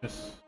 Yes.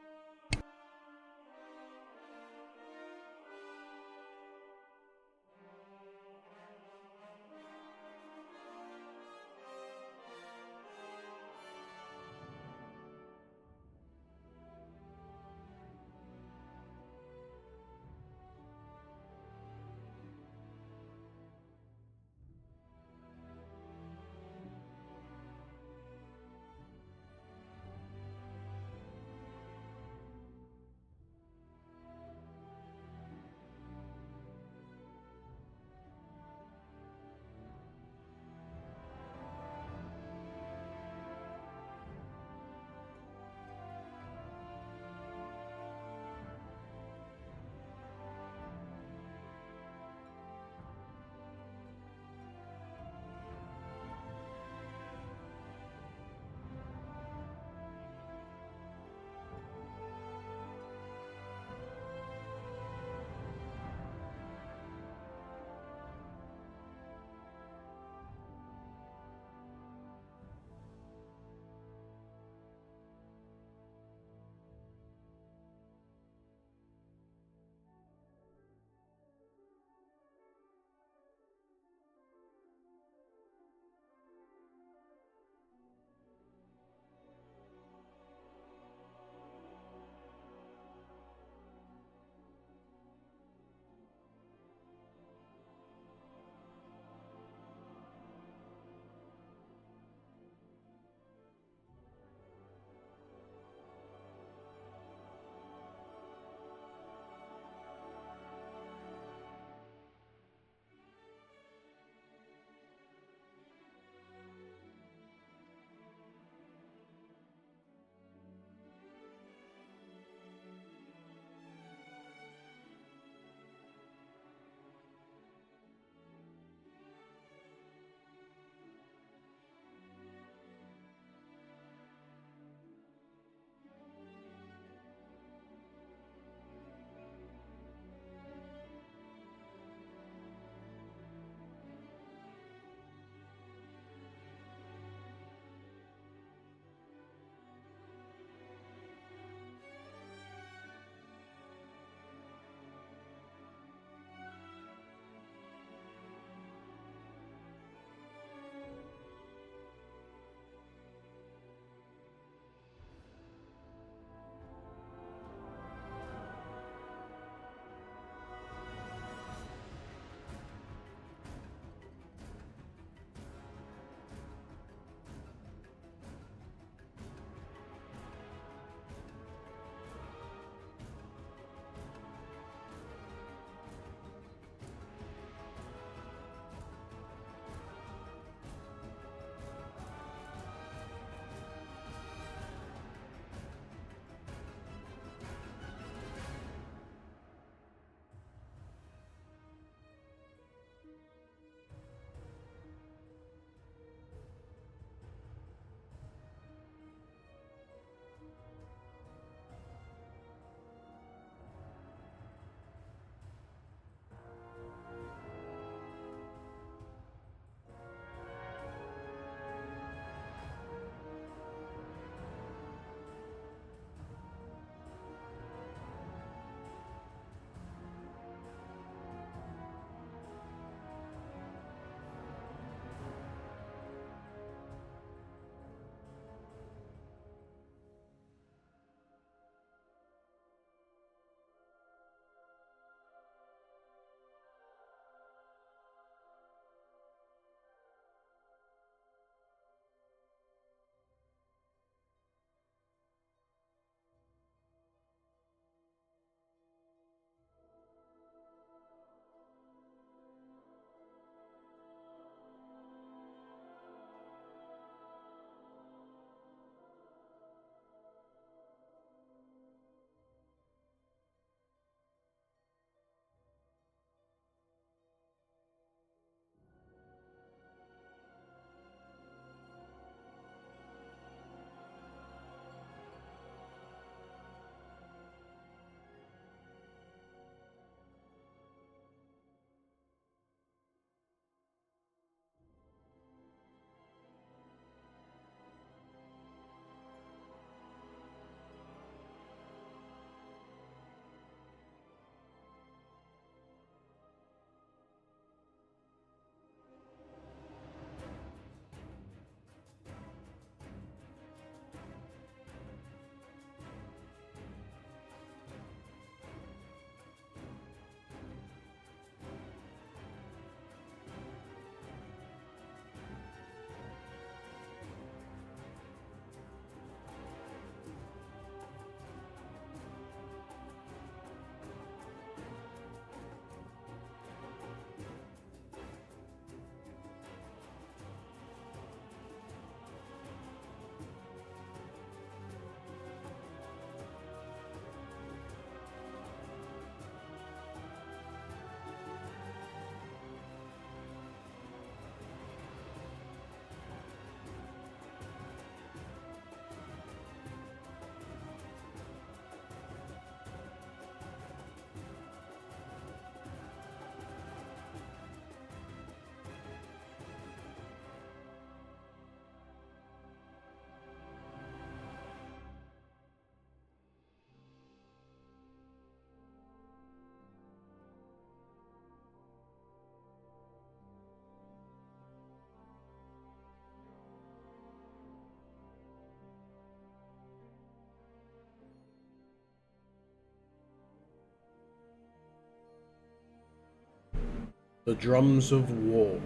The drums of war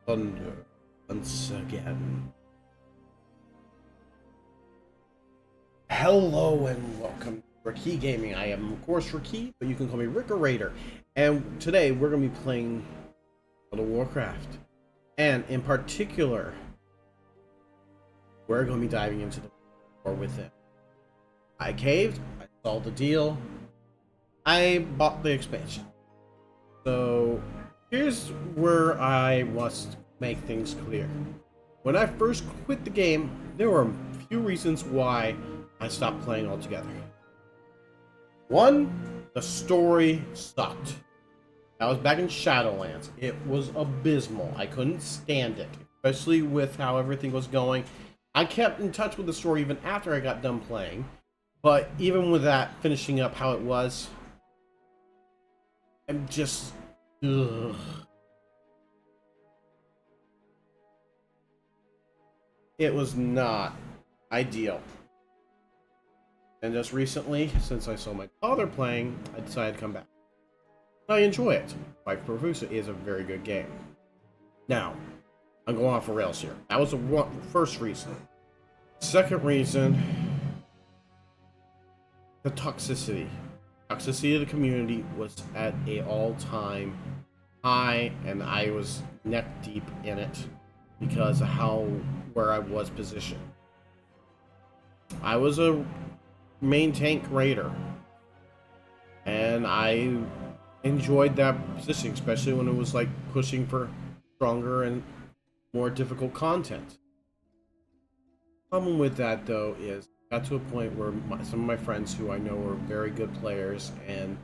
thunder once again. Hello and welcome to Ricky Gaming. I am, of course, Ricky, but you can call me Rick or Raider. And today we're going to be playing Warcraft. And in particular, we're going to be diving into the war within. I caved, I saw the deal, I bought the expansion. So here's where I must make things clear. When I first quit the game, there were a few reasons why I stopped playing altogether. One, the story sucked. I was back in Shadowlands. It was abysmal. I couldn't stand it, especially with how everything was going. I kept in touch with the story even after I got done playing, but even with that finishing up how it was, I'm just... ugh. It was not ideal. And just recently, since I saw my father playing, I decided to come back. I enjoy it. Life Profusa is a very good game. Now, I'm going off the rails here. That was the first reason. Second reason, the toxicity. Toxicity of the community was at an all-time high, and I was neck deep in it because of where I was positioned. I was a main tank raider, and I enjoyed that position, especially when it was like pushing for stronger and more difficult content. Problem with that though is I got to a point where some of my friends who I know are very good players and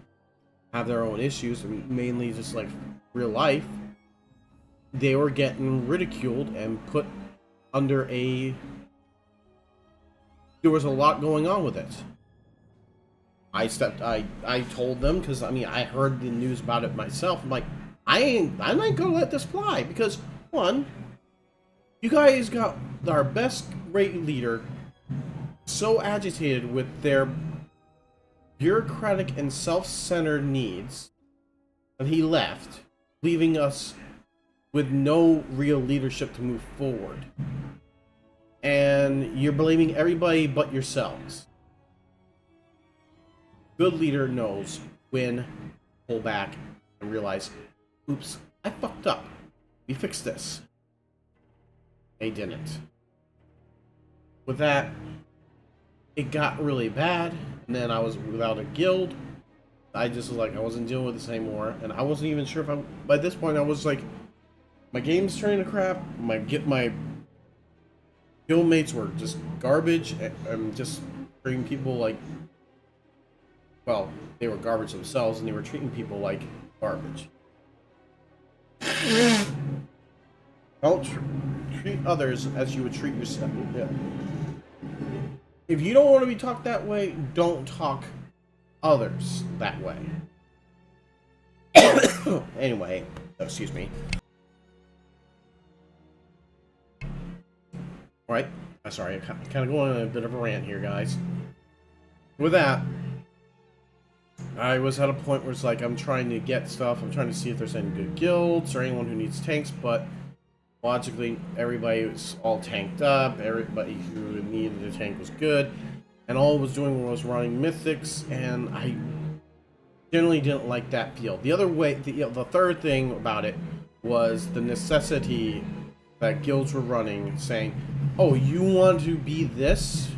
have their own issues, and mainly just like real life, they were getting ridiculed and put under a... there was a lot going on with it. I told them, because I mean I heard the news about it myself. I'm like, I'm not gonna let this fly, because one, you guys got our best raid leader so agitated with their bureaucratic and self-centered needs, and he left, leaving us with no real leadership to move forward. And you're blaming everybody but yourselves. Good leader knows when to pull back and realize, oops, I fucked up. We fixed this. They didn't. With that, it got really bad, and then I was without a guild. I just was like, I wasn't dealing with this anymore, and I wasn't even sure if by this point I was like, my game's turning to crap, my guildmates were just garbage, and just treating people like, well, they were garbage themselves, and they were treating people like garbage. Don't treat others as you would treat yourself. Yeah. If you don't want to be talked that way, don't talk others that way. Anyway, excuse me. Alright, sorry, I'm kind of going on a bit of a rant here, guys. With that, I was at a point where it's like, I'm trying to get stuff, I'm trying to see if there's any good guilds or anyone who needs tanks, but logically, everybody was all tanked up, everybody who needed a tank was good, and all I was doing was running mythics, and I generally didn't like that feel. The other way, the third thing about it was the necessity that guilds were running, saying, oh, you want to be this?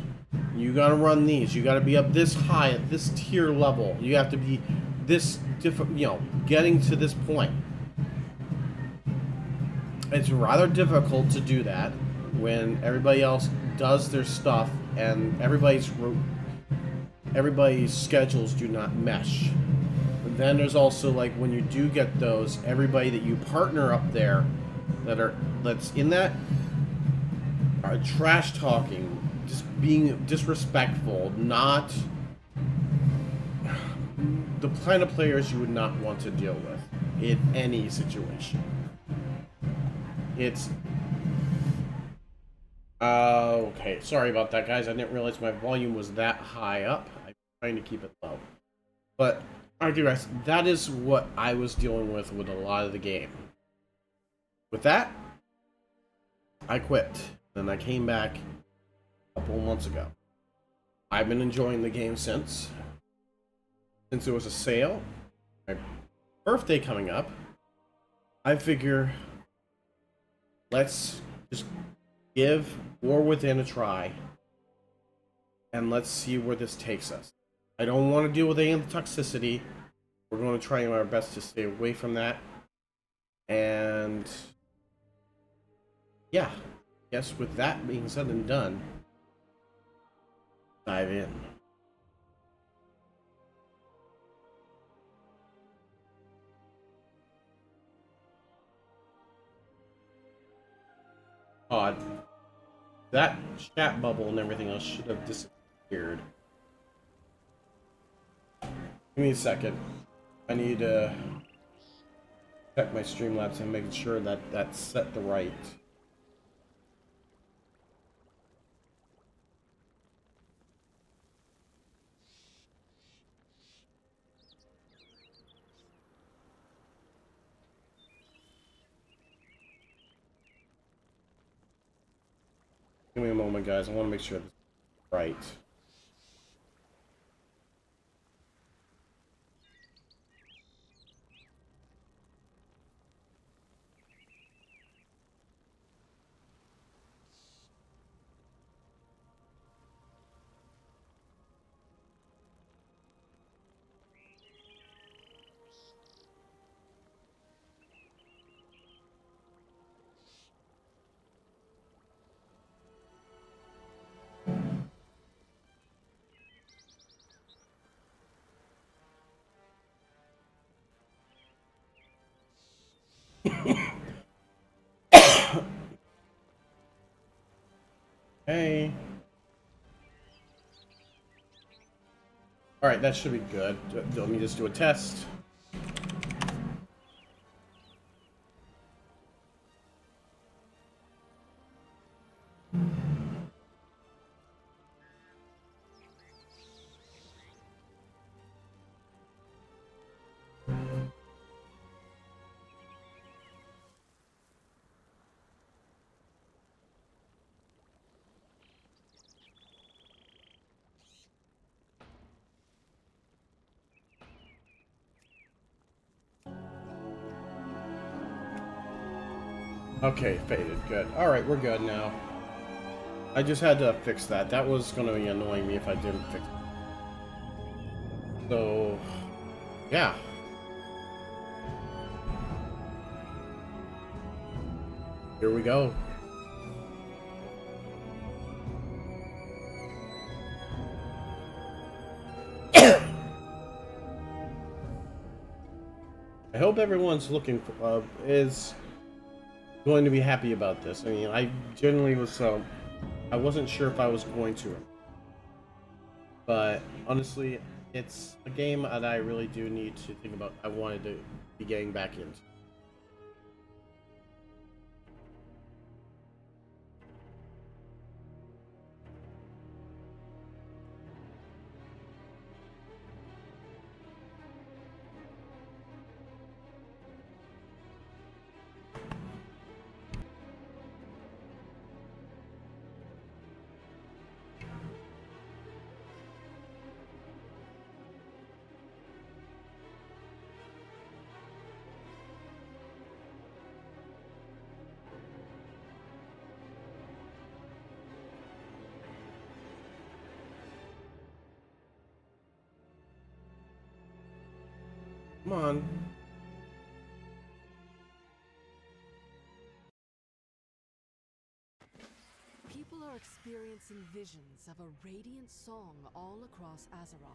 You gotta run these. You gotta be up this high at this tier level. You have to be this getting to this point. It's rather difficult to do that when everybody else does their stuff and everybody's schedules do not mesh. But then there's also like when you do get those, everybody that you partner up there that's in that are trash talking, just being disrespectful, not the kind of players you would not want to deal with in any situation. It's okay, sorry about that, guys. I didn't realize my volume was that high up. I'm trying to keep it low. But I digress. That is what I was dealing with a lot of the game. With that, I quit. Then I came back a couple of months ago. I've been enjoying the game since. Since there was a sale, my birthday coming up, I figure let's just give War Within a try and let's see where this takes us. I don't want to deal with any of the toxicity. We're going to try our best to stay away from that. And yeah, I guess with that being said and done, dive in. Odd. That chat bubble and everything else should have disappeared. Give me a second. I need to check my Streamlabs and make sure that that's set to right. Give me a moment, guys. I want to make sure this is right. Hey. Alright, that should be good. Let me just do a test. Okay, faded. Good. Alright, we're good now. I just had to fix that. That was going to be annoying me if I didn't fix it. So, yeah. Here we go. I hope everyone's looking for, is going to be happy about this. I mean, I generally was, I wasn't sure if I was going to. But honestly, it's a game that I really do need to think about. I wanted to be getting back into. Come on. People are experiencing visions of a radiant song all across Azeroth.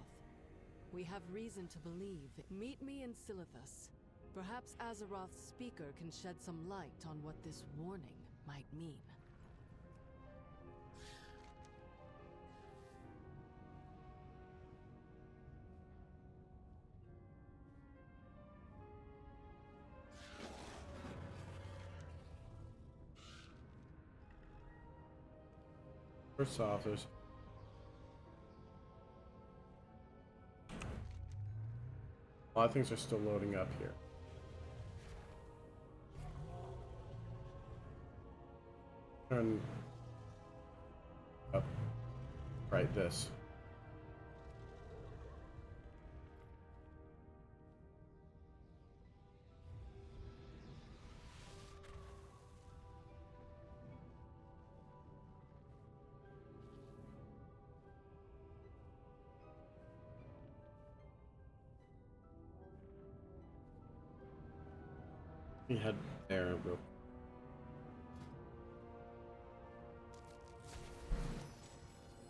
We have reason to believe. Meet me in Silithus. Perhaps Azeroth's speaker can shed some light on what this warning might mean. First off, there's A lot of things are still loading up here. Turn up. Right, this. We head there real.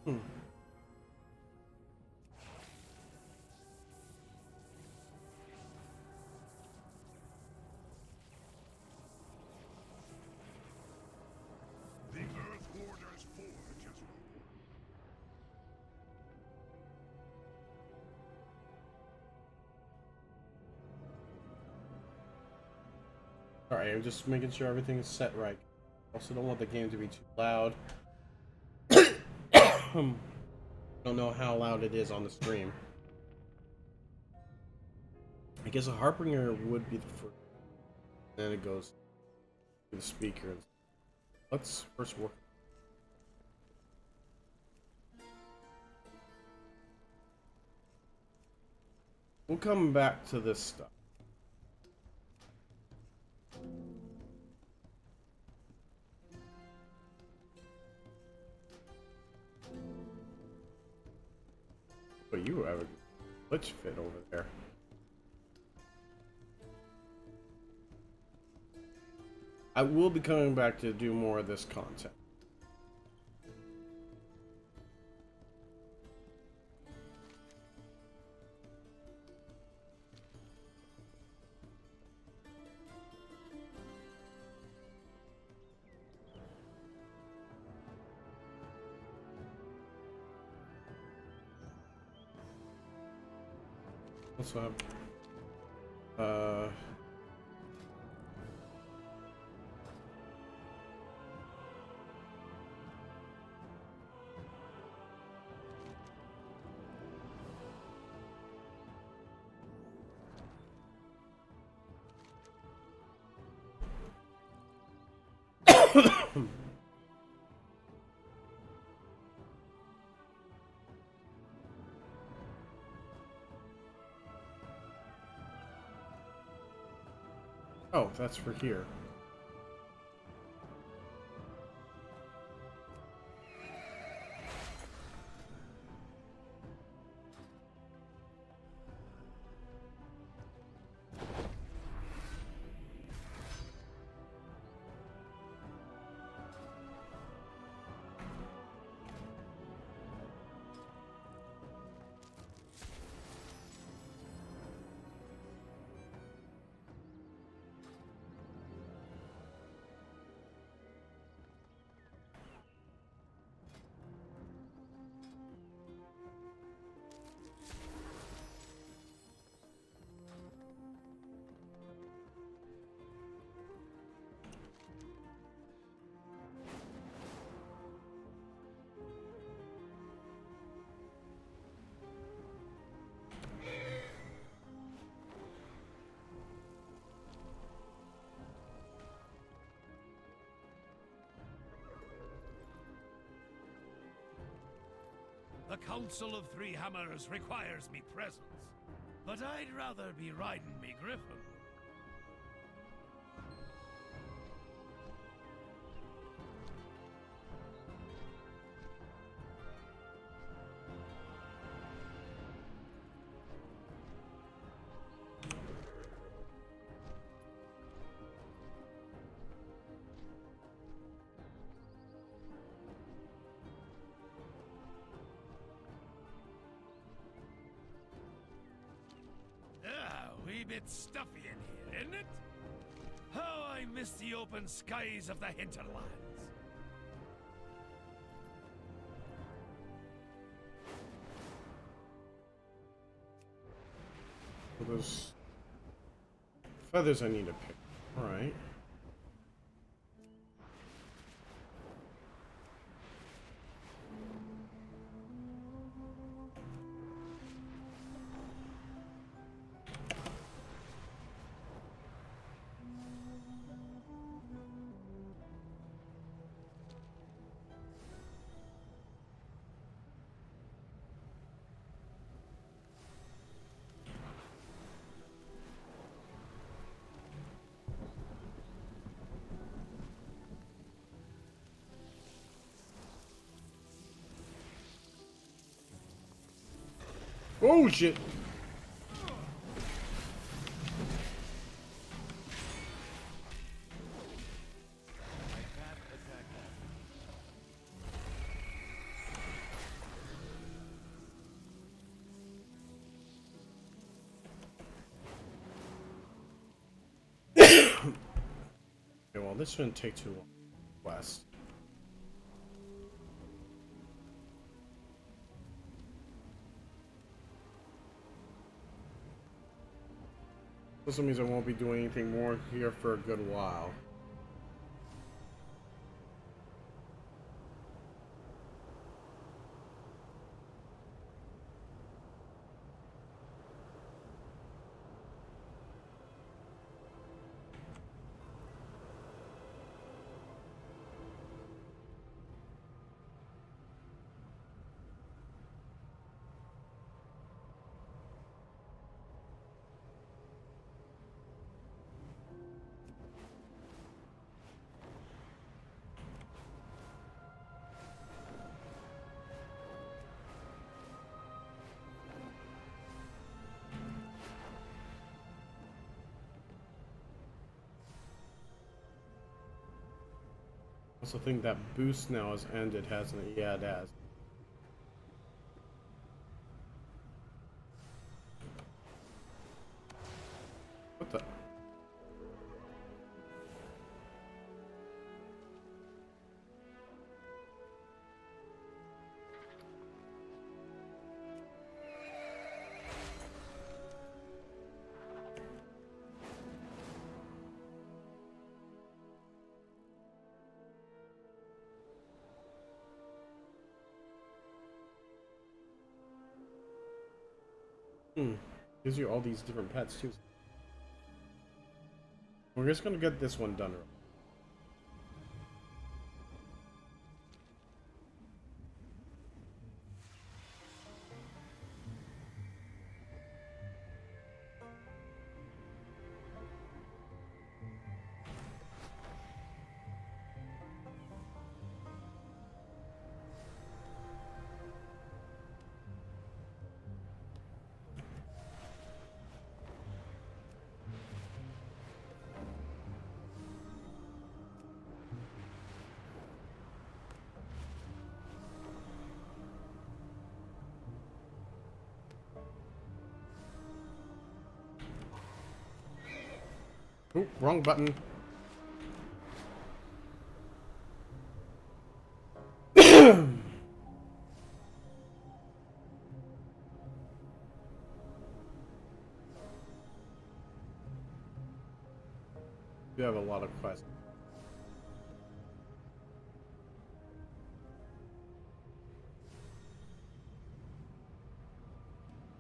The Earth Warder's forge is Alright, I'm just making sure everything is set right. Also don't want the game to be too loud. Don't know how loud it is on the stream. I guess a Harbinger would be the first. Then it goes to the speaker. Let's first work. We'll come back to this stuff. But you have a glitch fit over there. I will be coming back to do more of this content. Also have oh, that's for here. The Council of Three Hammers requires me presence, but I'd rather be riding me griffin. A bit stuffy in here, isn't it? How I miss the open skies of the hinterlands. So there's feathers I need to pick. Alright. Oh shit! Okay, well, this shouldn't take too long. West. This means I won't be doing anything more here for a good while. I also think that boost now has ended, hasn't it? Yeah, it has. What the? Gives you all these different pets too. We're just gonna get this one done. Oop, wrong button. You have a lot of quests.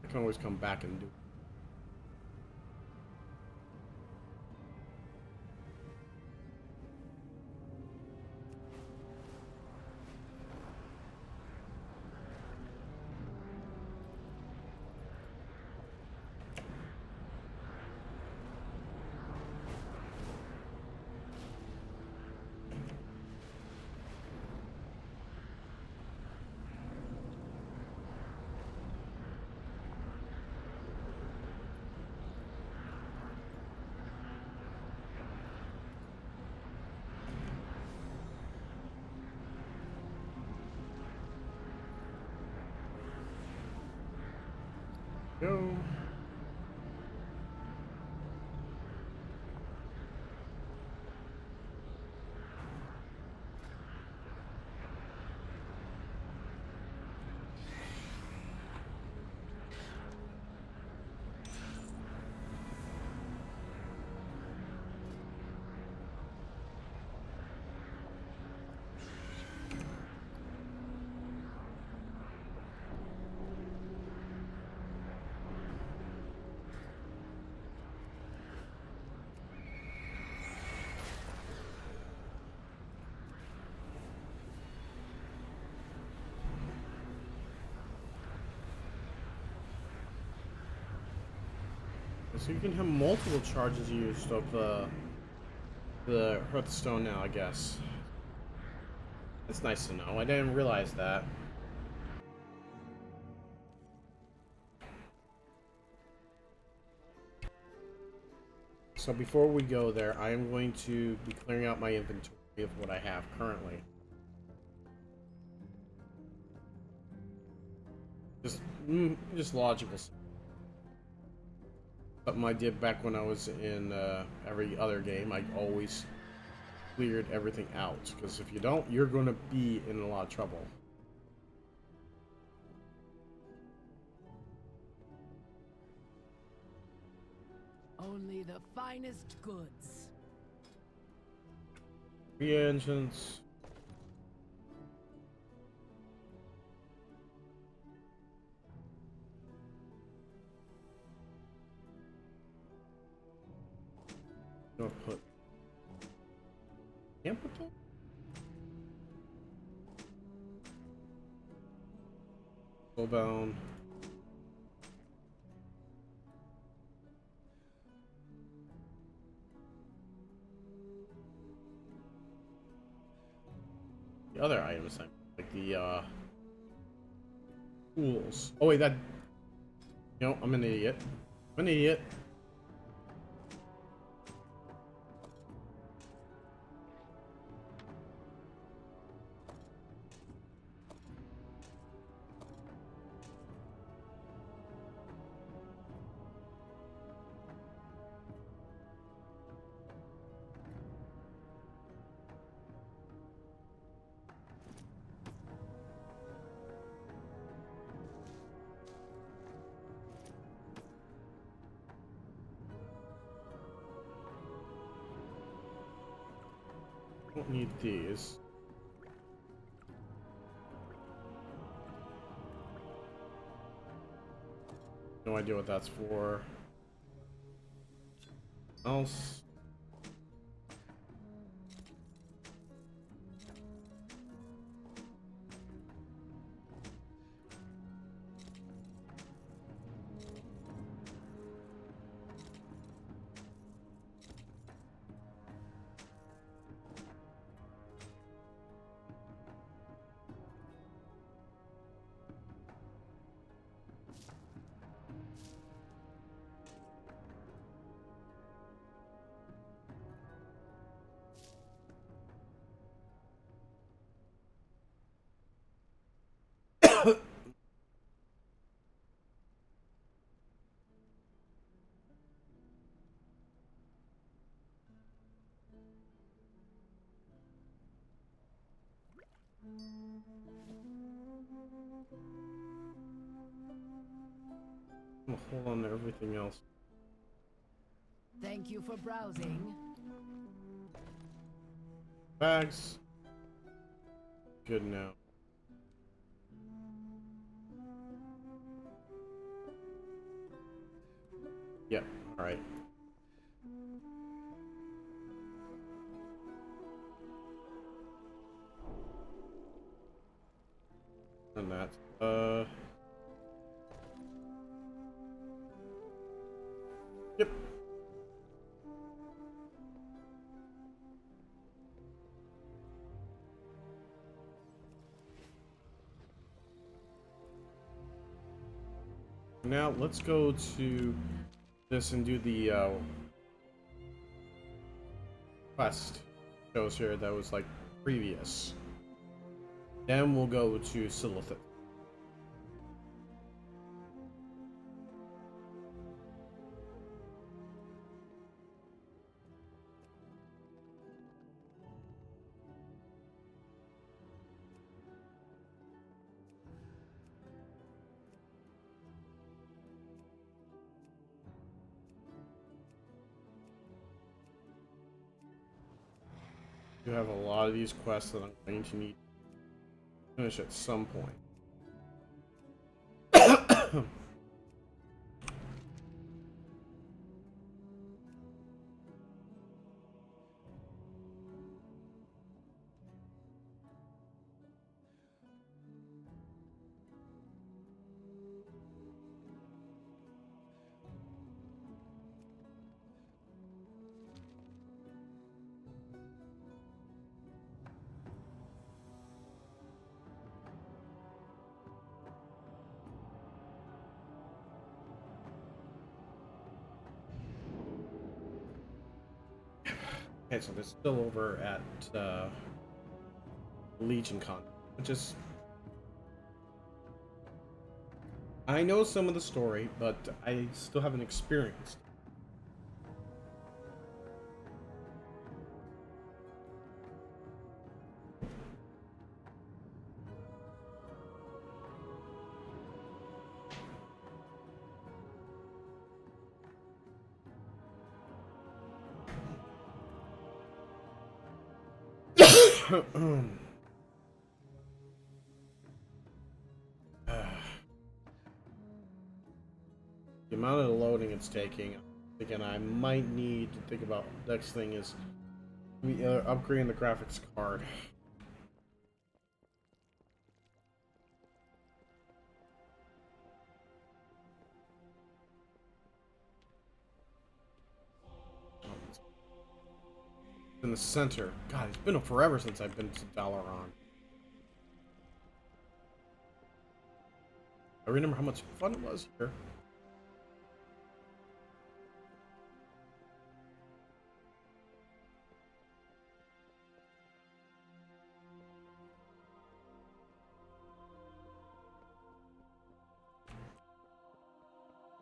I can always come back and do. Go. So you can have multiple charges used of the Hearthstone now, I guess. That's nice to know. I didn't realize that. So before we go there, I am going to be clearing out my inventory of what I have currently. Just logical stuff. Something I did back when I was in every other game. I always cleared everything out, because if you don't, you're going to be in a lot of trouble. Only the finest goods. Re-engines. I'll put. Can't put that. Bound. The other items, like the tools. Oh wait, that. No, I'm an idiot. I'm an idiot. Don't need these. No idea what that's for. Else. I'm gonna hold on to everything else. Thank you for browsing. Bags. Good now. Yep, alright. And that. Yep. Now let's go to this and do the quest shows here that was like previous. Then we'll go to Silithith. You have a lot of these quests that I'm going to need to finish at some point. Okay, so they're still over at Legion Con, which is... I know some of the story, but I still haven't experienced. The amount of loading it's taking, again, I might need to think about. Next thing is upgrading the graphics card. In the center. God, it's been forever since I've been to Dalaran. I remember how much fun it was here.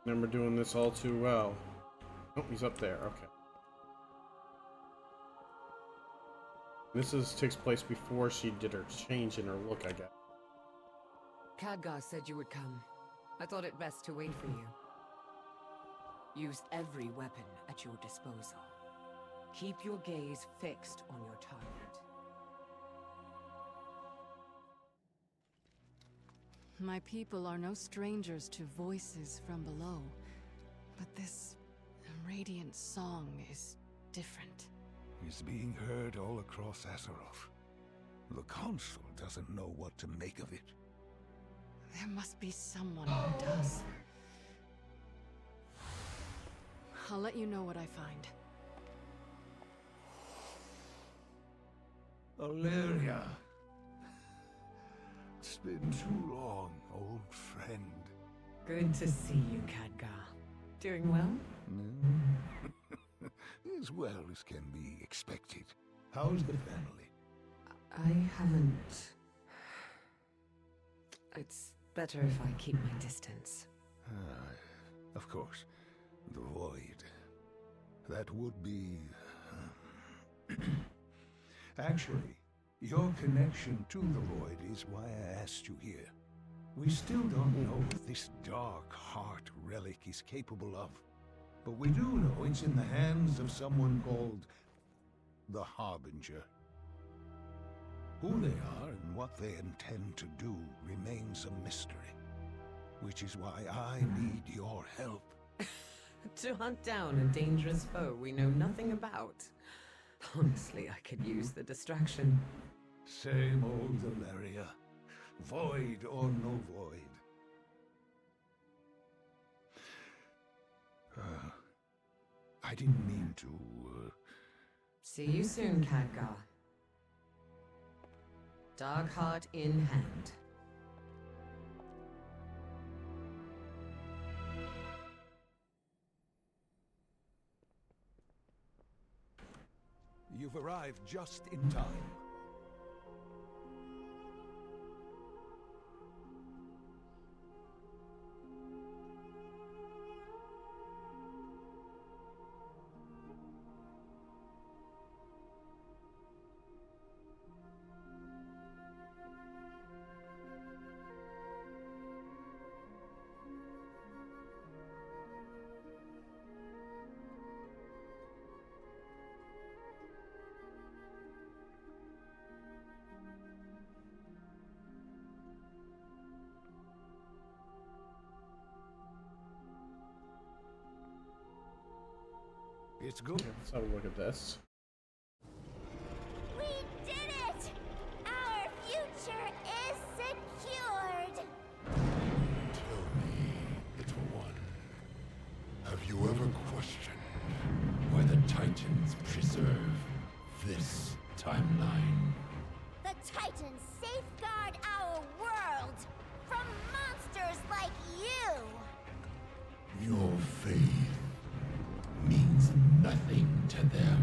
Remember doing this all too well. Oh, he's up there. Okay. This takes place before she did her change in her look, I guess. Khadgar said you would come. I thought it best to wait for you. Use every weapon at your disposal. Keep your gaze fixed on your target. My people are no strangers to voices from below, but this radiant song is different. Is being heard all across Azeroth. The Council doesn't know what to make of it. There must be someone who does. I'll let you know what I find. Oleria. It's been too long, old friend. Good to see you, Khadgar. Doing well? As well as can be expected. How's the family? I haven't... It's better if I keep my distance. Of course. The Void. That would be... Actually, your connection to the Void is why I asked you here. We still don't know what this Dark Heart relic is capable of. But we do know it's in the hands of someone called the Harbinger. Who they are and what they intend to do remains a mystery. Which is why I need your help. To hunt down a dangerous foe we know nothing about. Honestly, I could use the distraction. Same old Valeria. Void or no void. I didn't mean to, See you soon, Khadgar. Darkheart in hand. You've arrived just in time. It's good. Let's have a look at this. We did it! Our future is secured! Tell me, little one, have you ever questioned why the Titans preserve this timeline? The Titans safeguard our world from monsters like you! Your faith means nothing to them.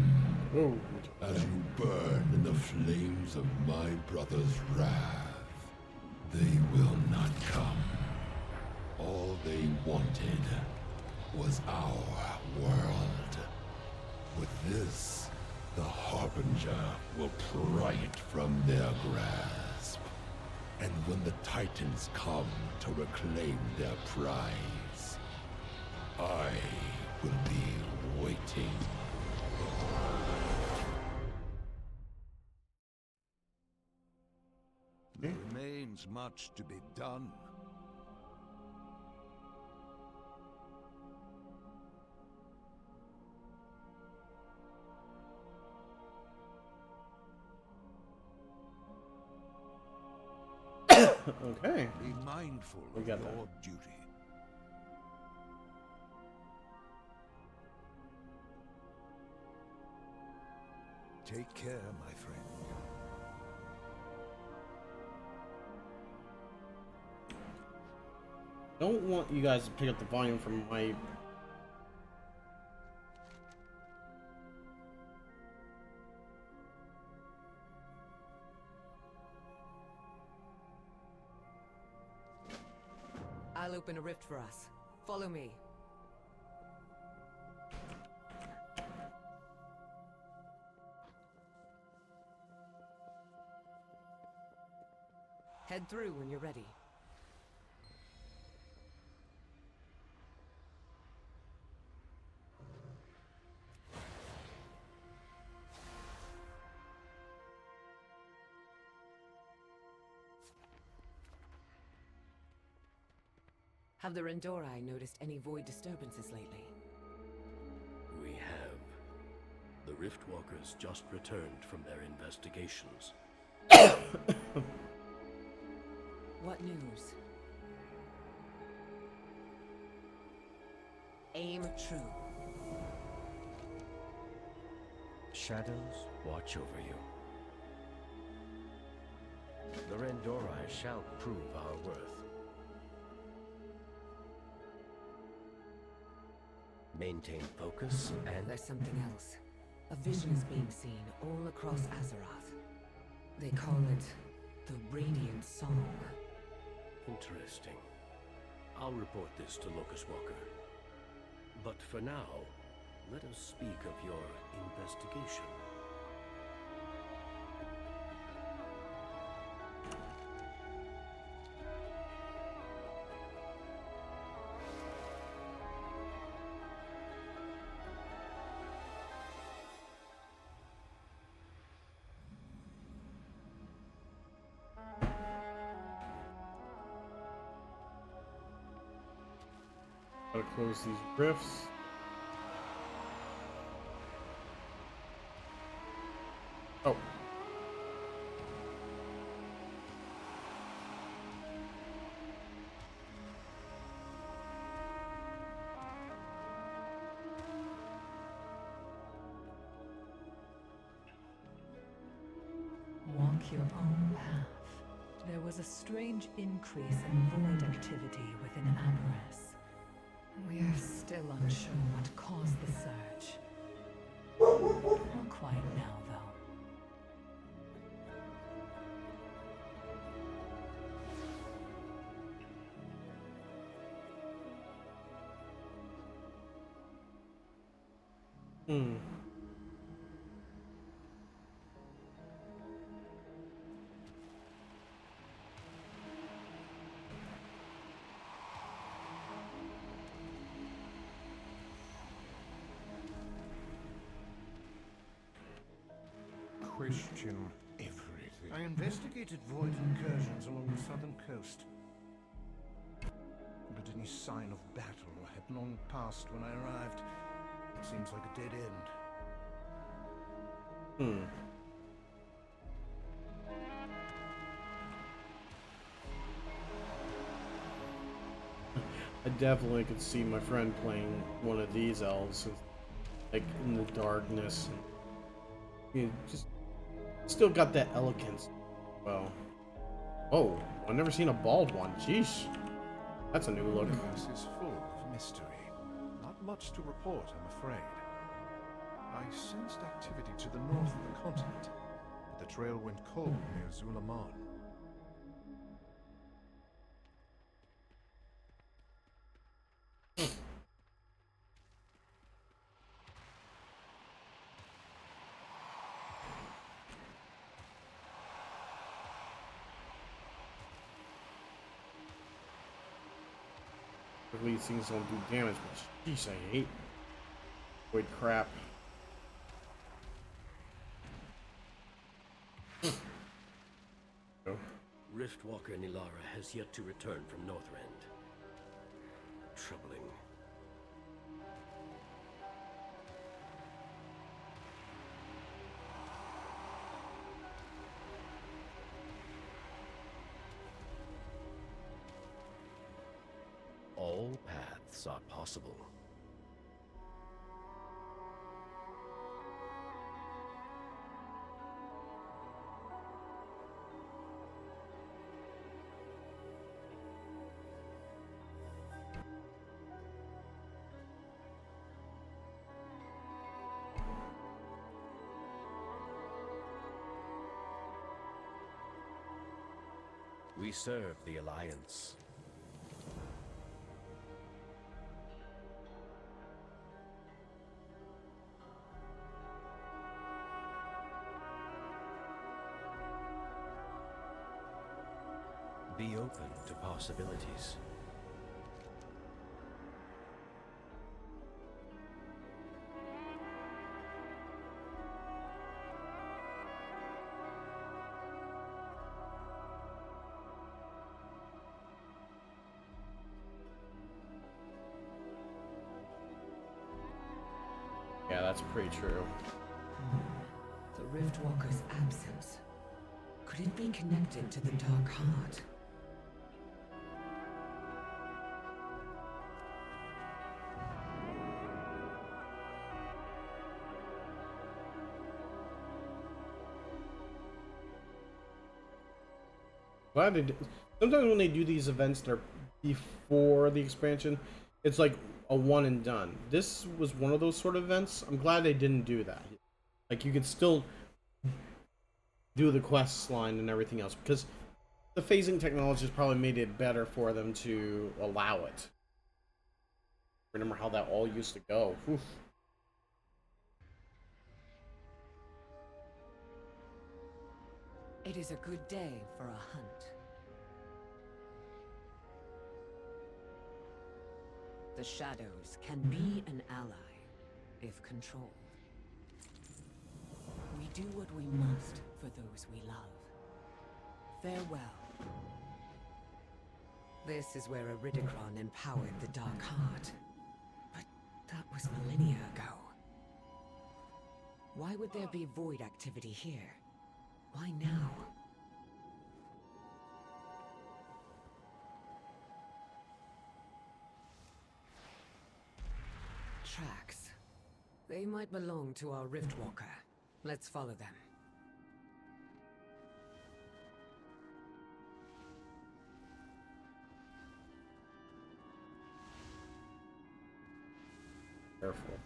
Oh, as you burn in the flames of my brother's wrath. They will not come. All they wanted was our world. With this, the Harbinger will pry it from their grasp. And when the Titans come to reclaim their prize, I will be waiting. There remains much to be done. Okay. Be mindful We of got your that. duty. Take care, my friend. Don't want you guys to pick up the volume from my. I'll open a rift for us. Follow me. Head through when you're ready. Have the Rendori noticed any void disturbances lately? We have. The Riftwalkers just returned from their investigations. What news? Aim true. Shadows watch over you. The Rendori shall prove our worth. Maintain focus and... There's something else. A vision is being seen all across Azeroth. They call it the Radiant Song. Interesting. I'll report this to Locust Walker. But for now, let us speak of your investigation. Gotta close these rifts. Oh. Walk your own path. There was a strange increase in void activity within Amaris. We are still unsure what caused the surge. Not quite now, though. Question everything. I investigated void incursions along the southern coast. But any sign of battle had long passed when I arrived. It seems like a dead end. I definitely could see my friend playing one of these elves, like in the darkness. And, you know, just still got that elegance. Well, oh, I've never seen a bald one. Jeez, that's a new look. The universe is full of mystery. Not much to report, I'm afraid. I sensed activity to the north of the continent, but the trail went cold near Zulaman. These things don't do damage, but jeez, I hate void crap. Riftwalker Nilara has yet to return from Northrend. Troubling. All paths are possible. We serve the Alliance. Be open to possibilities. Yeah, that's pretty true. The Riftwalker's absence. Could it be connected to the Dark Heart? Glad they did. Sometimes when they do these events that are before the expansion, it's like a one and done. This was one of those sort of events. I'm glad they didn't do that. Like, you could still do the quests line and everything else, because the phasing technology has probably made it better for them to allow it. Remember how that all used to go. Oof. It is a good day for a hunt. The shadows can be an ally, if controlled. We do what we must for those we love. Farewell. This is where Iridikron empowered the Dark Heart. But that was millennia ago. Why would there be void activity here? Why now? Tracks. They might belong to our Riftwalker. Let's follow them. Careful.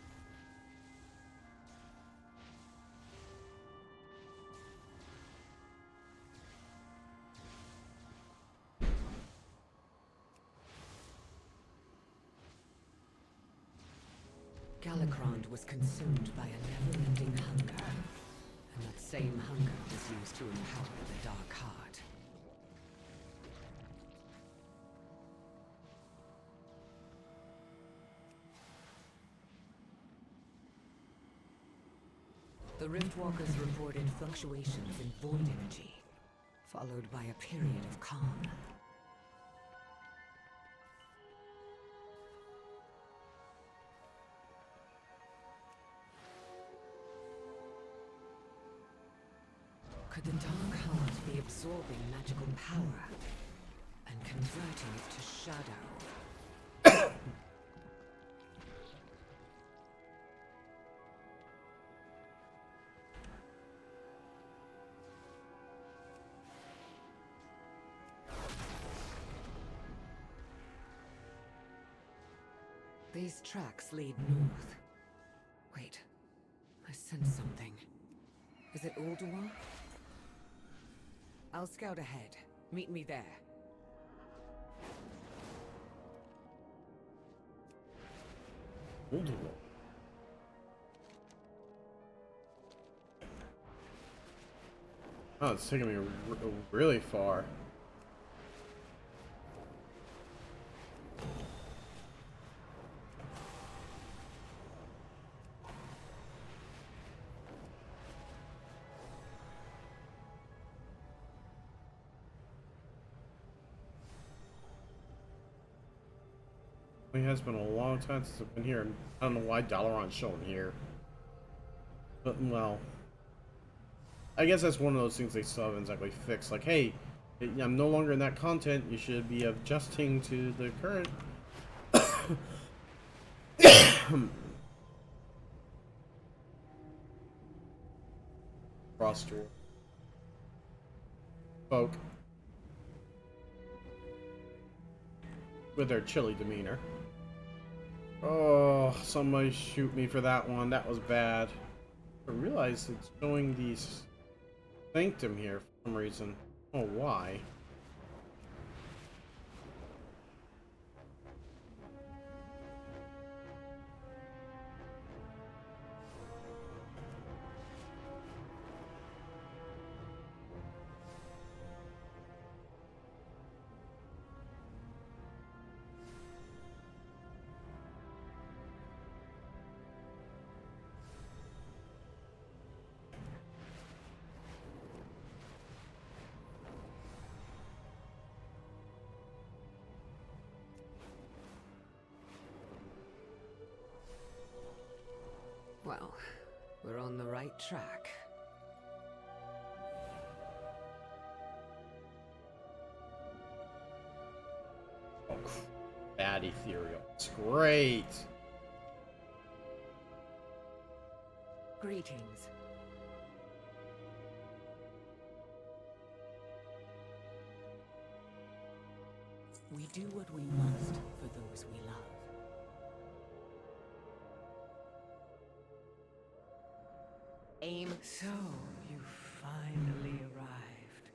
Galakrond was consumed by a never-ending hunger, and that same hunger was used to empower the Dark Heart. The Riftwalkers reported fluctuations in void energy, followed by a period of calm. Could the Dark Heart be absorbing magical power and converting it to shadow? These tracks lead north. Wait, a sense something. Is it Ulduar? I'll scout ahead. Meet me there. Ulduar. Oh, it's taking me really far. It has been a long time since I've been here. I don't know why Dalaran's shown here. But, well, I guess that's one of those things they still haven't exactly fixed. Like, hey, I'm no longer in that content. You should be adjusting to the current. Roster. Folk. With their chilly demeanor. Oh, somebody shoot me for that one. That was bad. I realized it's showing these sanctum here for some reason. Oh, why? Well, we're on the right track. Oh, bad ethereal. It's great. Greetings. We do what we must for those we love. Aim. So, you finally arrived.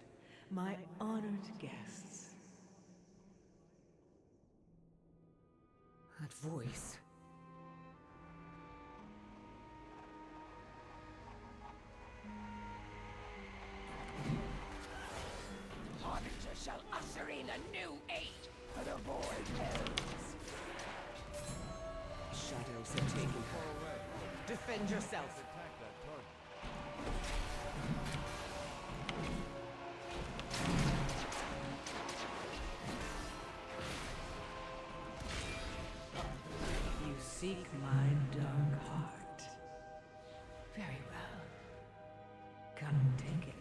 My honored guests. That voice. Harbinger shall usher in a new age for the void elves. Shadows have taken her. Defend yourself. You seek my dark heart. Very well. Come take it.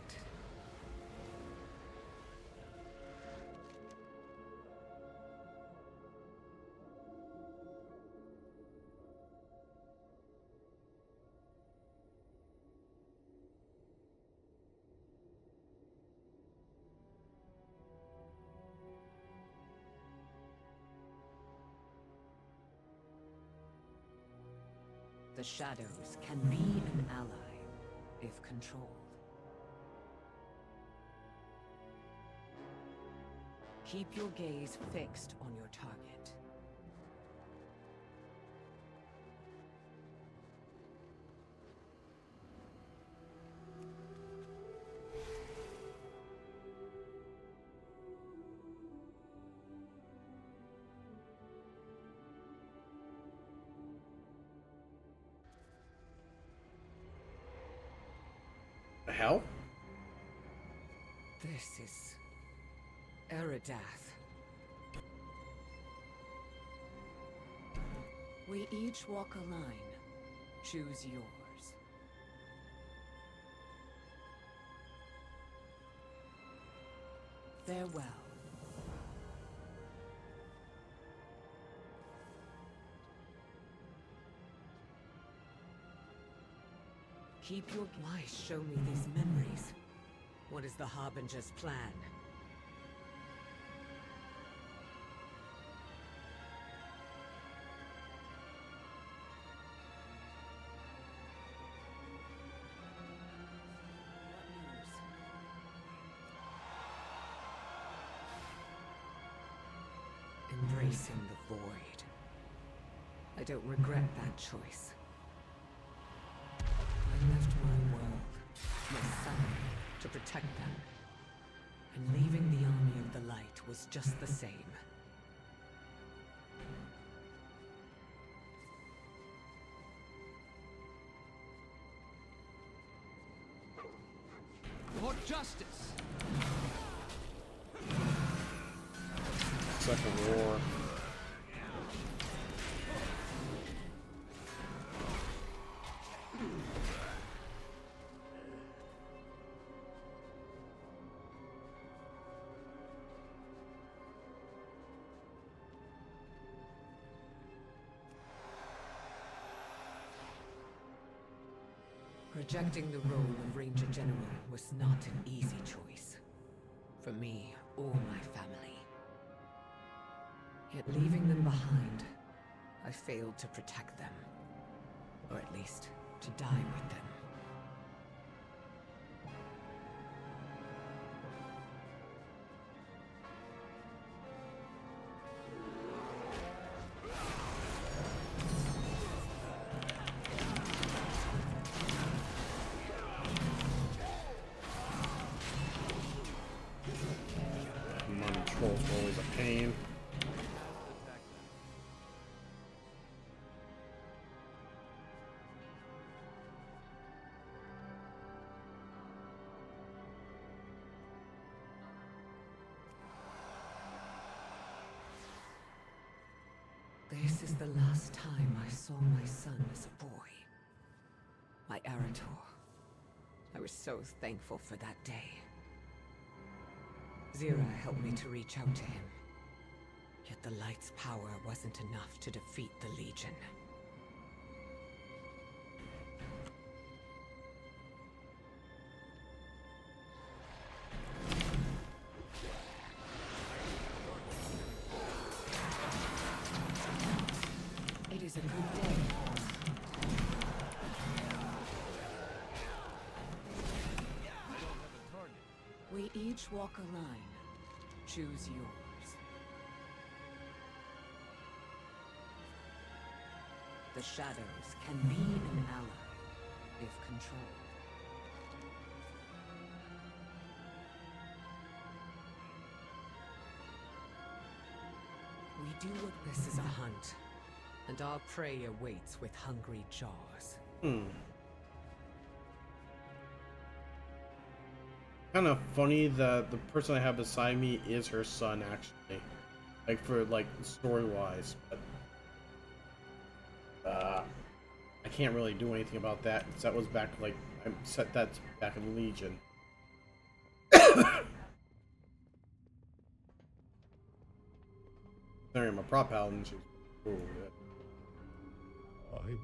The shadows can be an ally, if controlled. Keep your gaze fixed on your target. The hell? This is Eridath. We each walk a line. Choose yours. Farewell. Keep your... Why show me these memories? What is the Harbinger's plan? facing the void. I don't regret that choice. I left my world, my son, to protect them. And leaving the army of the light was just the same. For justice! Second war. Rejecting the role of Ranger General was not an easy choice. For me or my family. Yet leaving them behind, I failed to protect them. Or at least, to die with them. Trolls were always a pain. This is the last time I saw my son as a boy. My Arator. I was so thankful for that day. Zira helped me to reach out to him. Yet the light's power wasn't enough to defeat the Legion. It is a good day. We each walk a line. Choose yours. The shadows can be an ally, if controlled. We do what this is a hunt, and our prey awaits with hungry jaws. Kind of funny that the person I have beside me is her son, actually. Like, for, like, story-wise. But, I can't really do anything about that, because that was back, like, I set that back in Legion. Sorry, I'm a prop paladin. I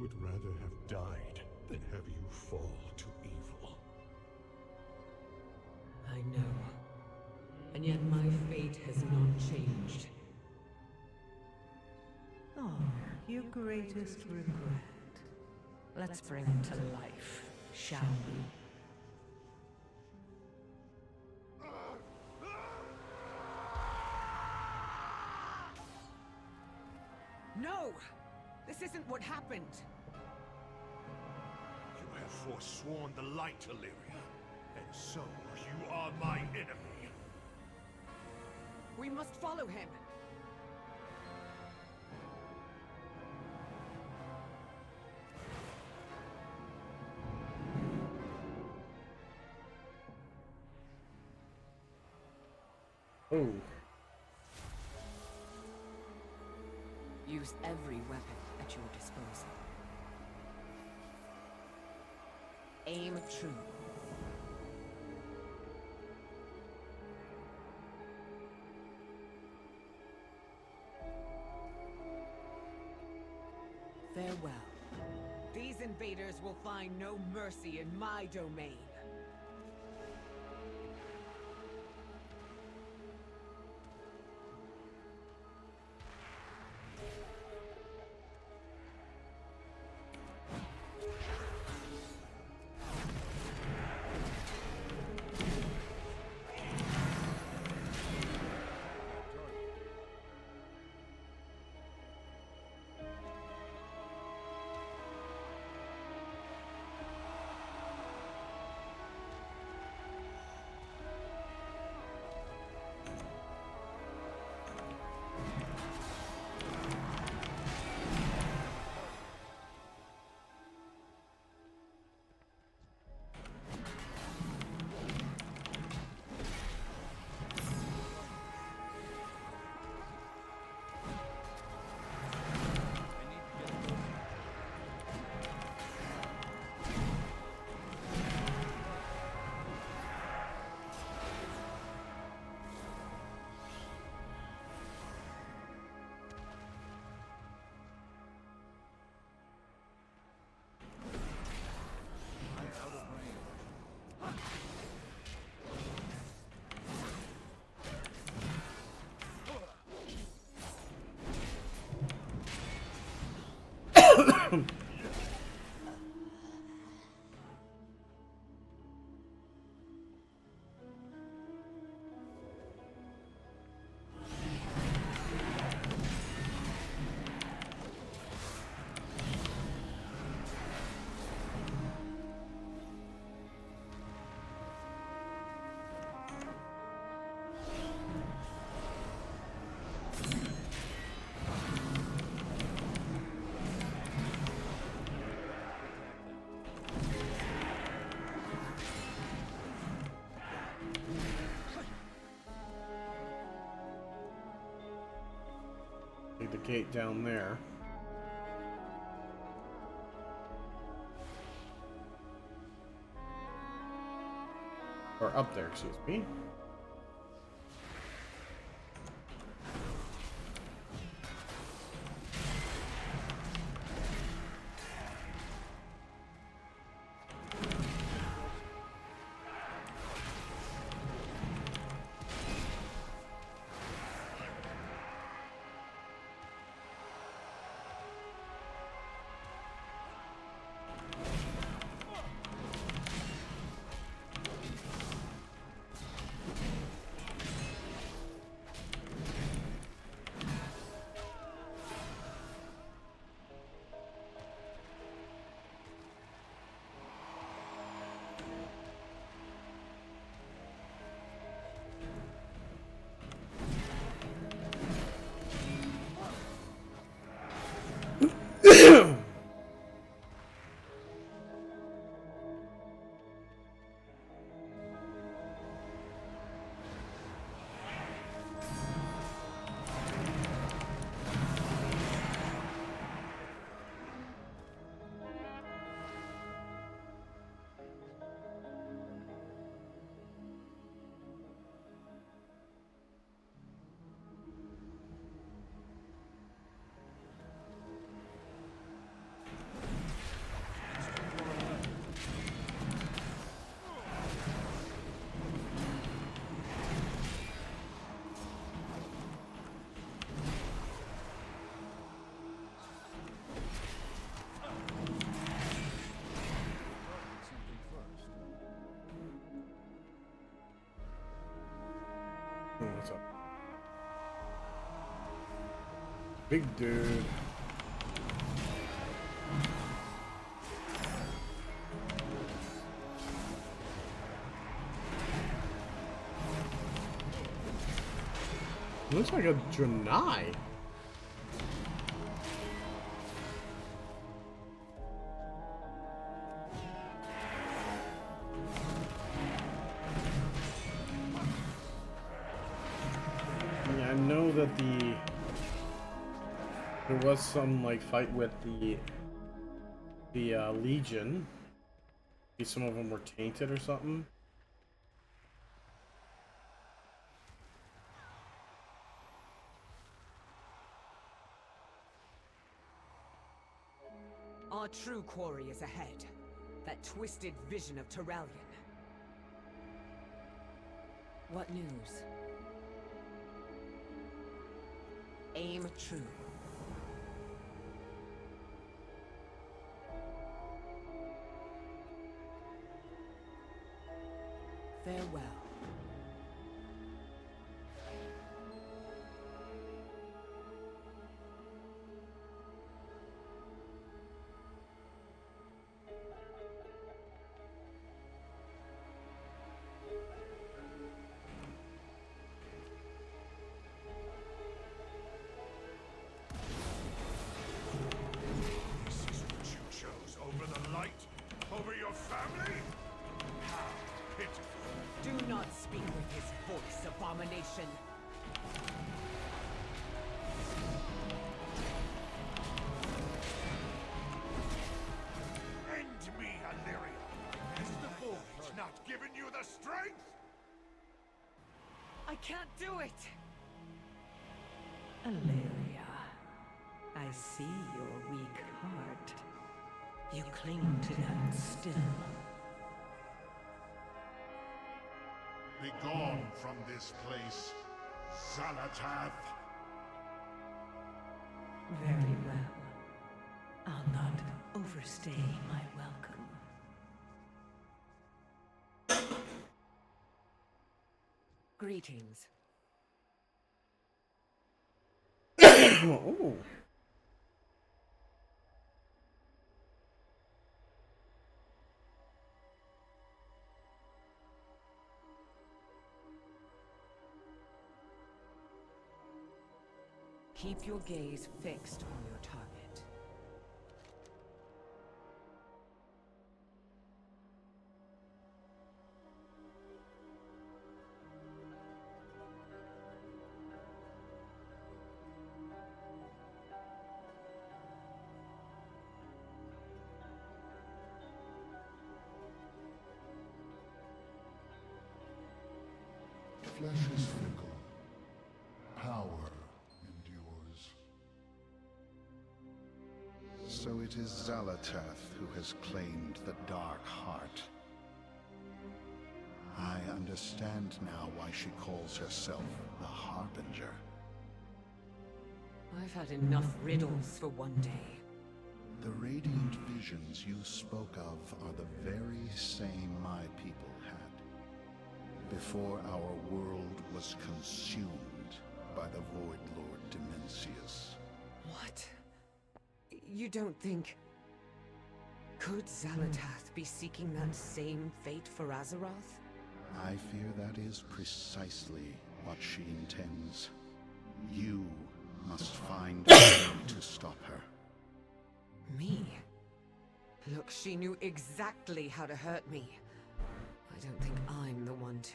would rather have died than have you fall to evil. I know. And yet my fate has not changed. Oh, your greatest regret. Let's bring it to life, shall we? No! This isn't what happened! You have forsworn the light, Illyria, and so you are my enemy. We must follow him! Oh. Use every weapon at your disposal. Aim true. Farewell. These invaders will find no mercy in my domain. The gate down there. Or up there, excuse me. What's up? Big dude. Looks like a Draenei. I know that there was some like fight with the Legion. Maybe some of them were tainted or something. Our true quarry is ahead. That twisted vision of Terralion. What news? Aim true. Farewell. Over your family? How pitiful. Do not speak with his voice, abomination. End me, Illyria. Has the void not given you the strength? I can't do it! Illyria, I see your weak heart. You cling to that still. Begone from this place, Xalatath. Very well. I'll not overstay my welcome. Greetings. Oh. Keep your gaze fixed on your target. Flesh is fickle. Power endures. So it is Xalatath who has claimed the Dark Heart. I understand now why she calls herself the Harbinger. I've had enough riddles for one day. The radiant visions you spoke of are the very same my people had. Before our world was consumed by the Void Lord Dimensius. What? You don't think... Could Xalatath be seeking that same fate for Azeroth? I fear that is precisely what she intends. You must find a way to stop her. Me? Look, she knew exactly how to hurt me. I don't think I'm the one to...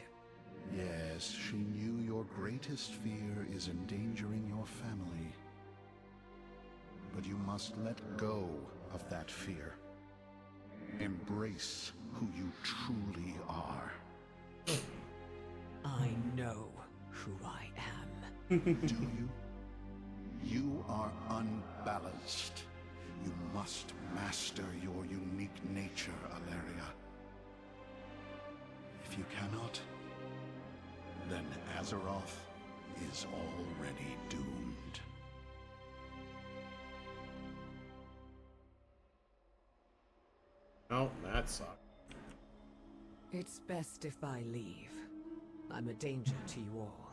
Yes, she knew your greatest fear is endangering your family. But you must let go of that fear. Embrace who you truly are. I know who I am. Do you? You are unbalanced. You must master your unique nature, Alaria. If you cannot, then Azeroth is already doomed. Oh, that sucks. It's best if I leave. I'm a danger to you all,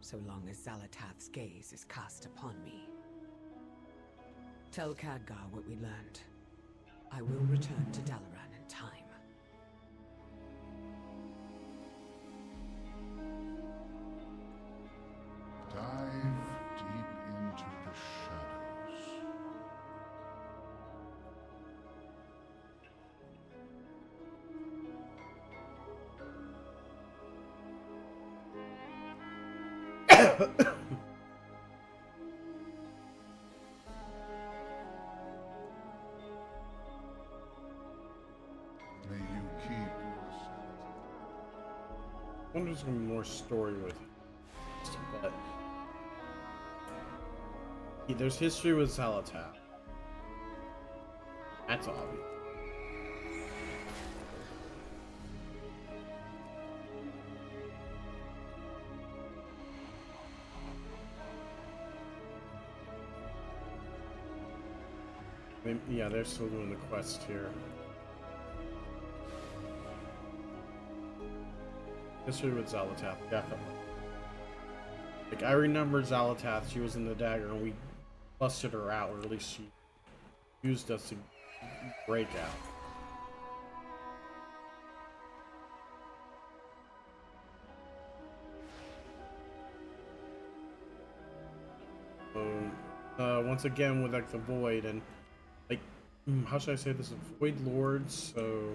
so long as Xalatath's gaze is cast upon me. Tell Khadgar what we learned. I will return to Dalaran in time. Dive deep into the shadows. May you keep your sanity. I wonder if there's gonna be more story with it. But yeah, there's history with Xalatath. That's obvious. Yeah, they're still doing the quest here. History with Xalatath, definitely. Like, I remember Xalatath, she was in the dagger and we busted her out, or at least she used us to break out. Once again with like the Void and like, how should I say this? Void Lords, so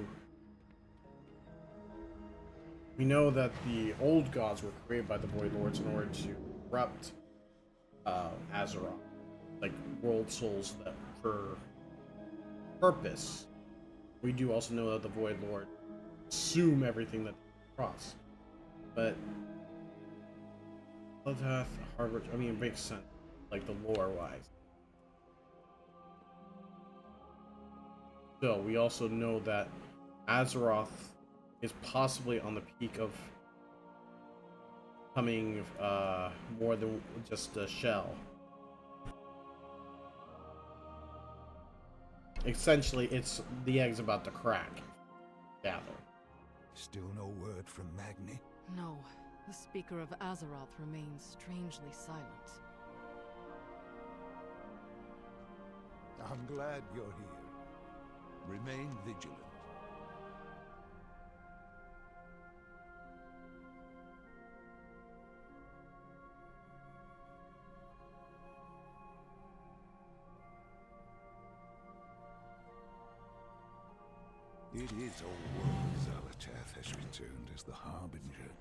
we know that the old gods were created by the Void Lords in order to corrupt Azeroth, like world souls that for purpose. We do also know that the Void Lord assume everything that they cross, but Xalatath, Harbinger, I mean, it makes sense, like the lore wise. Still, we also know that Azeroth is possibly on the peak of becoming more than just a shell. essentially, it's the egg's about to crack. Gather. Still no word from Magni? No, the speaker of Azeroth remains strangely silent. I'm glad you're here. Remain vigilant. It is old world Zalatath has returned as the Harbinger.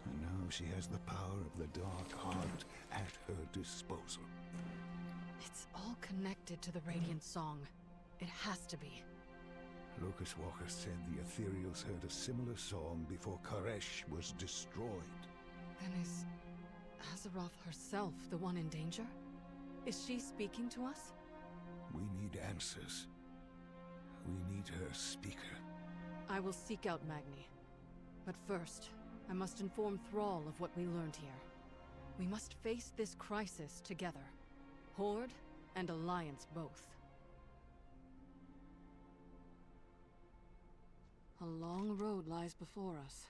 And now she has the power of the Dark Heart at her disposal. It's all connected to the Radiant Song. It has to be. Lucas Walker said the Ethereals heard a similar song before Koresh was destroyed. Then is Azeroth herself the one in danger? Is she speaking to us? We need answers. We need her speaker. I will seek out Magni. But first, I must inform Thrall of what we learned here. We must face this crisis together. Horde and Alliance both. A long road lies before us.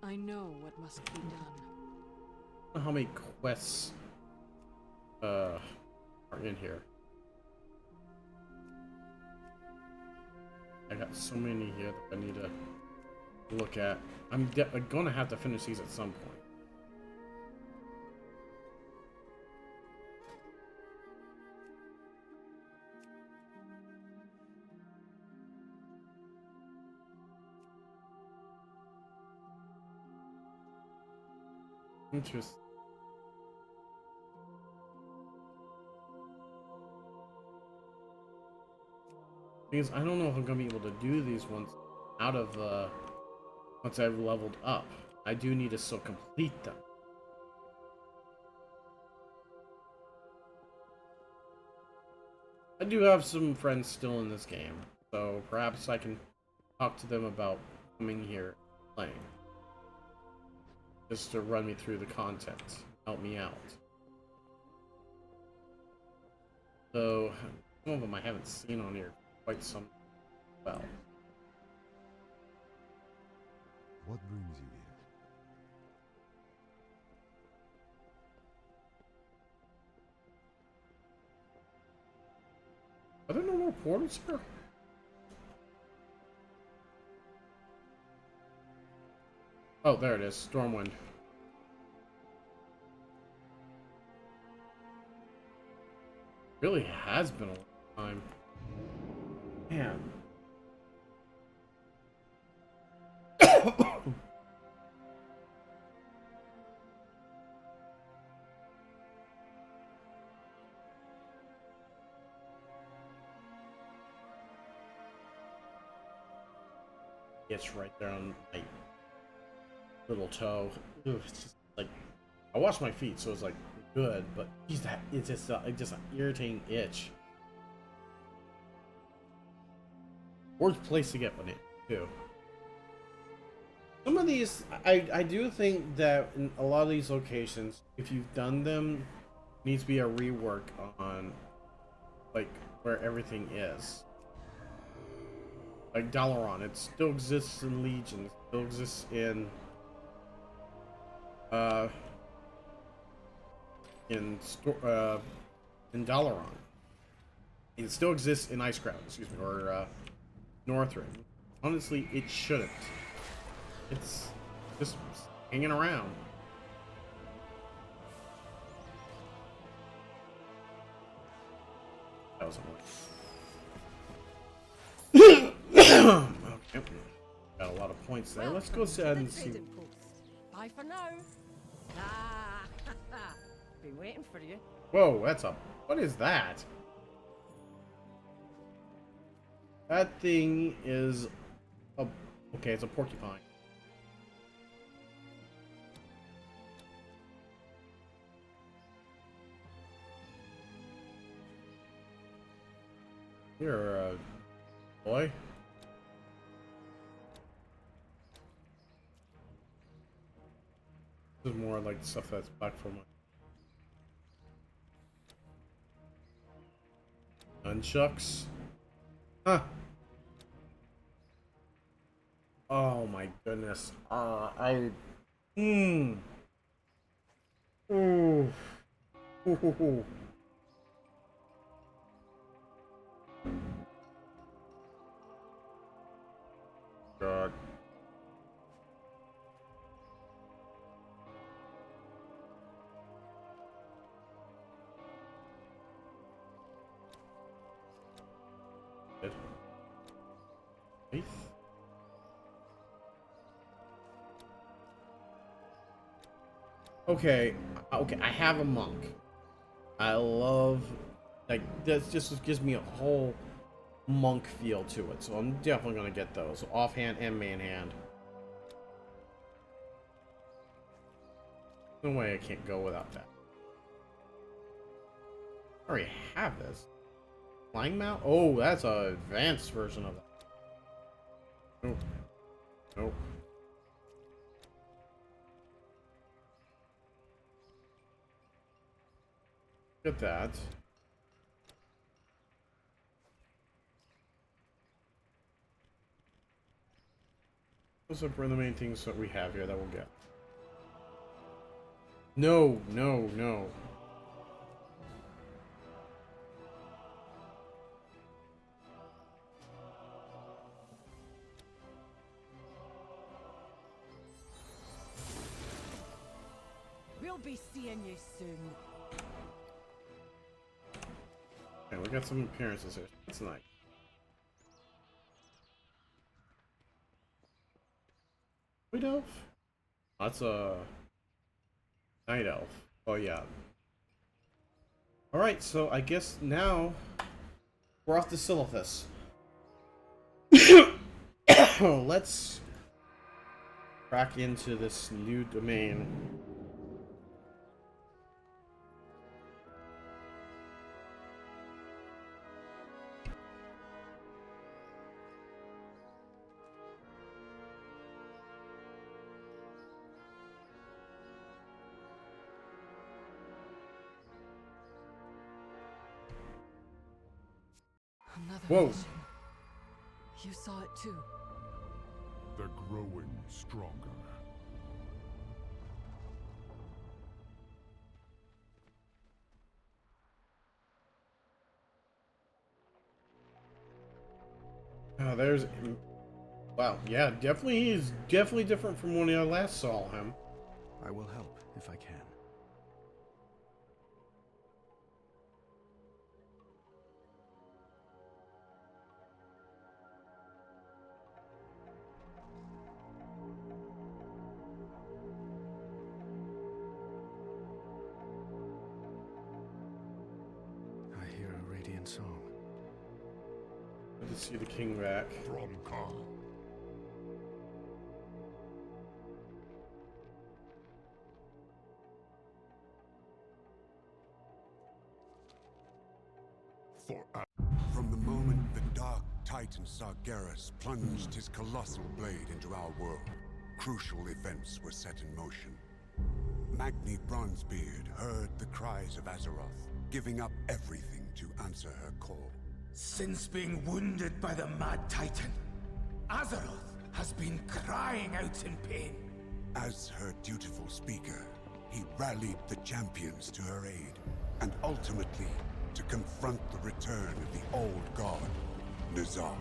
I know what must be done. How many quests are in here? I got so many here that I need to look at. I'm gonna have to finish these at some point. Interesting. Because I don't know if I'm gonna be able to do these ones out of once I've leveled up. I do need to still complete them. I do have some friends still in this game, so perhaps I can talk to them about coming here and playing. Just to run me through the content, help me out. So, some of them I haven't seen on here quite some well. What brings you here? Are there no more portals here? Oh, there it is. Stormwind. Really has been a long time. Man. It's right there on my little toe. Ugh, it's just like I wash my feet, so it's like good, but geez, that it's just an irritating itch. Worst place to get one in too. Some of these, I do think that in a lot of these locations, if you've done them, needs to be a rework on like where everything is. Like Dalaran, it still exists in Legion, it still exists in Dalaran. It still exists in Icecrown, excuse me, or Northrend. Honestly, it shouldn't. It's just hanging around. That was annoying. Okay. Got a lot of points there. Let's go ahead and see. Bye for now. Ah, been waiting for you. Whoa, that's a. What is that? That thing is a. Okay, it's a porcupine. You're a boy. more like stuff that's back for my nunchucks. Huh. Oh my goodness. Ooh. Ooh. God. Good. Faith. Okay, I have a monk. I love, like, this just gives me a whole monk feel to it, so I'm definitely gonna get those, offhand and main hand. No way I can't go without that. I already have this. Flying mount? Oh, that's an advanced version of that. Nope. Nope. Get that. Those are the main things that we have here that we'll get. No, no, no. We'll be seeing you soon. Okay, we got some appearances here. That's nice. White elf? That's a night elf. Oh yeah. Alright, so I guess now we're off to Silithus. Let's crack into this new domain. Another Whoa. vision. You saw it too. They're growing stronger. There's... Wow, yeah, definitely he's definitely different from when I last saw him. I will help if I can. I hear a radiant song. Good to see the king back. From Khan. From the moment the Dark Titan Sargeras plunged his colossal blade into our world, crucial events were set in motion. Magni Bronzebeard heard the cries of Azeroth, giving up everything to answer her call. Since being wounded by the Mad Titan, Azeroth has been crying out in pain. As her dutiful speaker, he rallied the champions to her aid, and ultimately to confront the return of the old god, N'Zoth.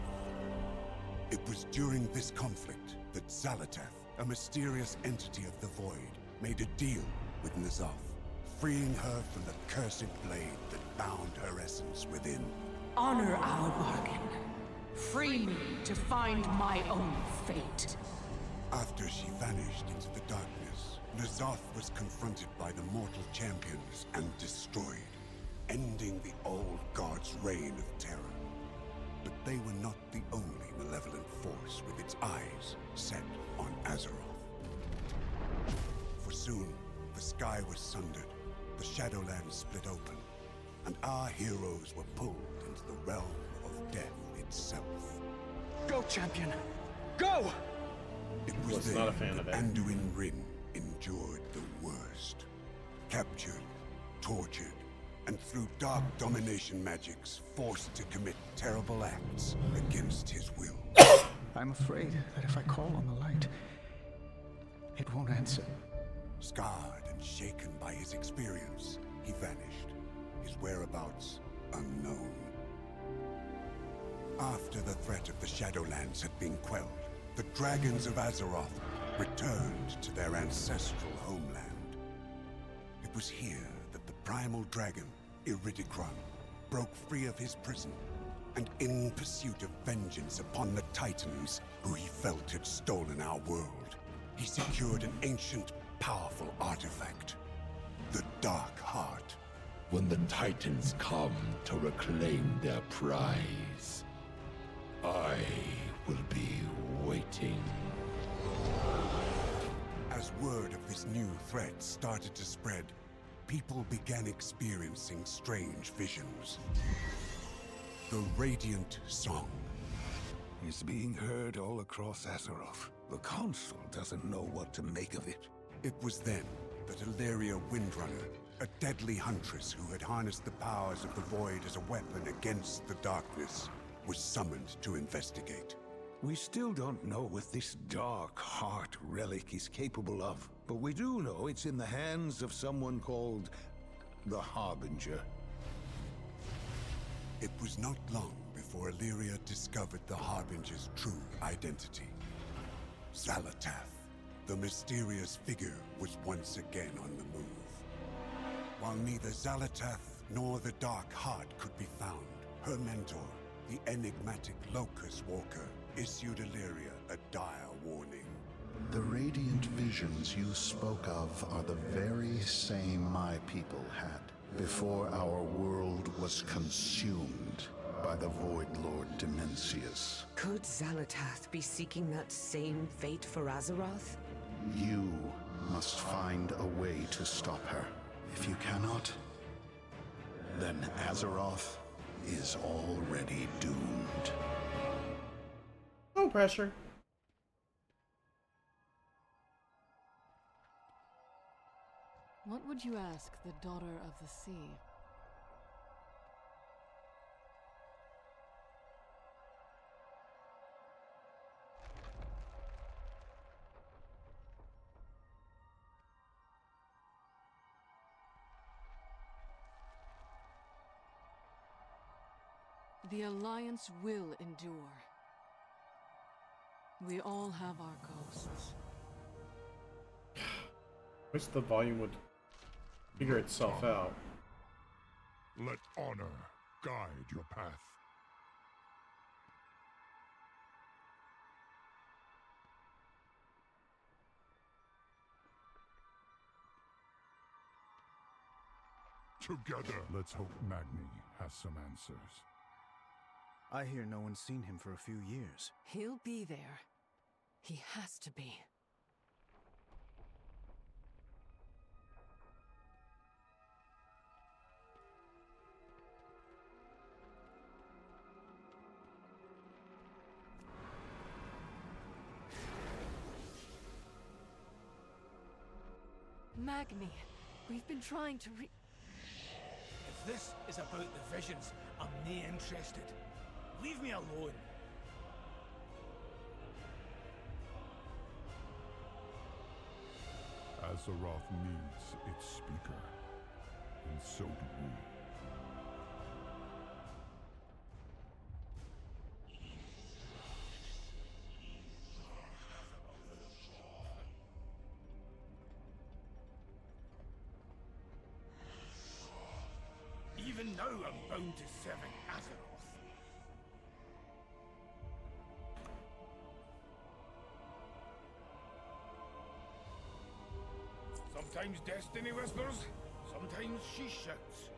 It was during this conflict that Zalatath, a mysterious entity of the Void, made a deal with N'Zoth, freeing her from the cursed blade that bound her essence within. Honor our bargain. Free me to find my own fate. After she vanished into the darkness, N'Zoth was confronted by the mortal champions and destroyed, ending the old god's reign of terror. But they were not the only malevolent force with its eyes set on Azeroth. For soon, the sky was sundered, the Shadowlands split open, and our heroes were pulled into the realm of death itself. Go, champion! Go! It was not a fan then of that it. Anduin Rin endured the worst. cursed, captured, tortured, and through dark domination magics, forced to commit terrible acts against his will. I'm afraid that if I call on the light, it won't answer. Scarred and shaken by his experience, he vanished, his whereabouts unknown. After the threat of the Shadowlands had been quelled, the dragons of Azeroth returned to their ancestral homeland. It was here that the primal dragon, Iridikron, broke free of his prison, and in pursuit of vengeance upon the Titans who he felt had stolen our world, he secured an ancient, powerful artifact, the Dark Heart. When the Titans come to reclaim their prize, I will be waiting. As word of this new threat started to spread, people began experiencing strange visions. The Radiant Song It's being heard all across Azeroth. The Council doesn't know what to make of it. It was then that Illyria Windrunner, a deadly huntress who had harnessed the powers of the Void as a weapon against the darkness, was summoned to investigate. We still don't know what this Dark Heart relic is capable of, but we do know it's in the hands of someone called the Harbinger. It was not long before Illyria discovered the Harbinger's true identity. Xalatath, the mysterious figure, was once again on the move. While neither Xalatath nor the Dark Heart could be found, her mentor, the enigmatic Locust Walker, issued Illyria a dire warning. The radiant visions you spoke of are the very same my people had before our world was consumed by the Void Lord Dimensius. Could Xalatath be seeking that same fate for Azeroth? You must find a way to stop her. If you cannot, then Azeroth is already doomed. No pressure. What would you ask the Daughter of the Sea? The Alliance will endure. We all have our ghosts. Wish the volume would figure itself out. Let honor guide your path. Together, let's hope Magni has some answers. I hear no one's seen him for a few years. He'll be there. He has to be. Magni, we've been trying to If this is about the visions, I'm nae interested. Leave me alone. Azeroth needs its speaker, and so do we. Even now I'm bound to serving Azeroth. Sometimes destiny whispers, sometimes she shouts.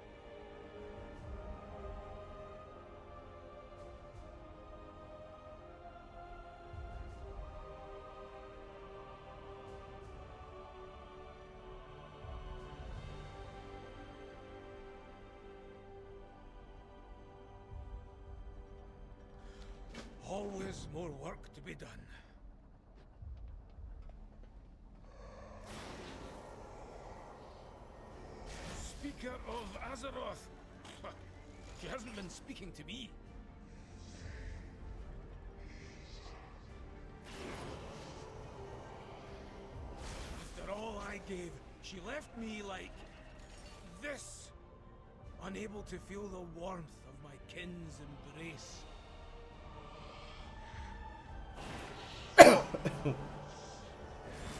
Always more work to be done. Ugh. Speaker of Azeroth. She hasn't been speaking to me. After all I gave, she left me like this, unable to feel the warmth of my kin's embrace.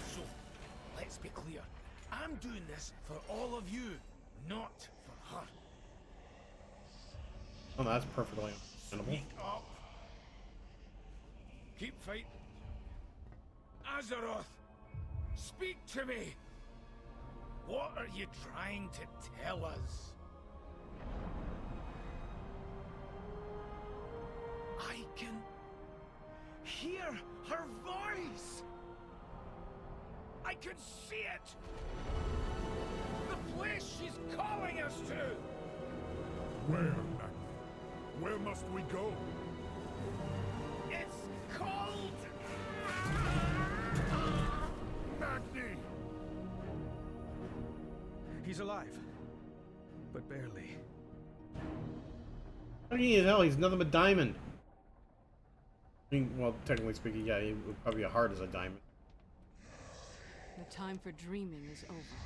So, let's be clear. I'm doing this for all of you, not for her. Oh, that's perfectly understandable. Speak up. Keep fighting. Azeroth, speak to me. What are you trying to tell us? I can hear her voice. I can see it. The place she's calling us to. Where, Magni? Where must we go? It's called Magni! He's alive, but barely. How can you tell? He's nothing but diamond. I mean, well, technically speaking, yeah, he would probably be hard as a diamond. The time for dreaming is over.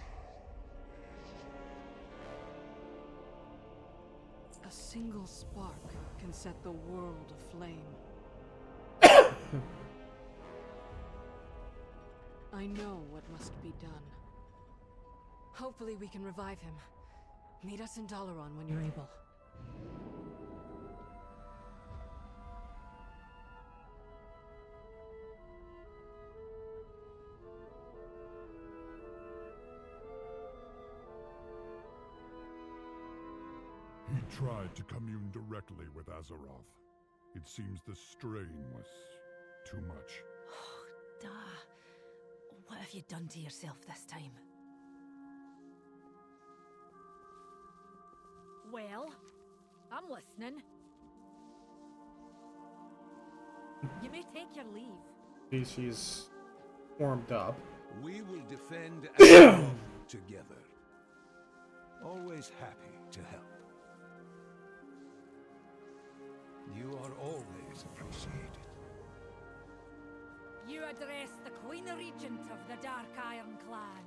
A single spark can set the world aflame. I know what must be done. Hopefully we can revive him. Meet us in Dalaran when you're able. He tried to commune directly with Azeroth. It seems the strain was too much. Da. What have you done to yourself this time? Well, I'm listening. You may take your leave. She's warmed up. We will defend Azeroth together. Always happy to help. You are always appreciated. You address the Queen Regent of the Dark Iron Clan.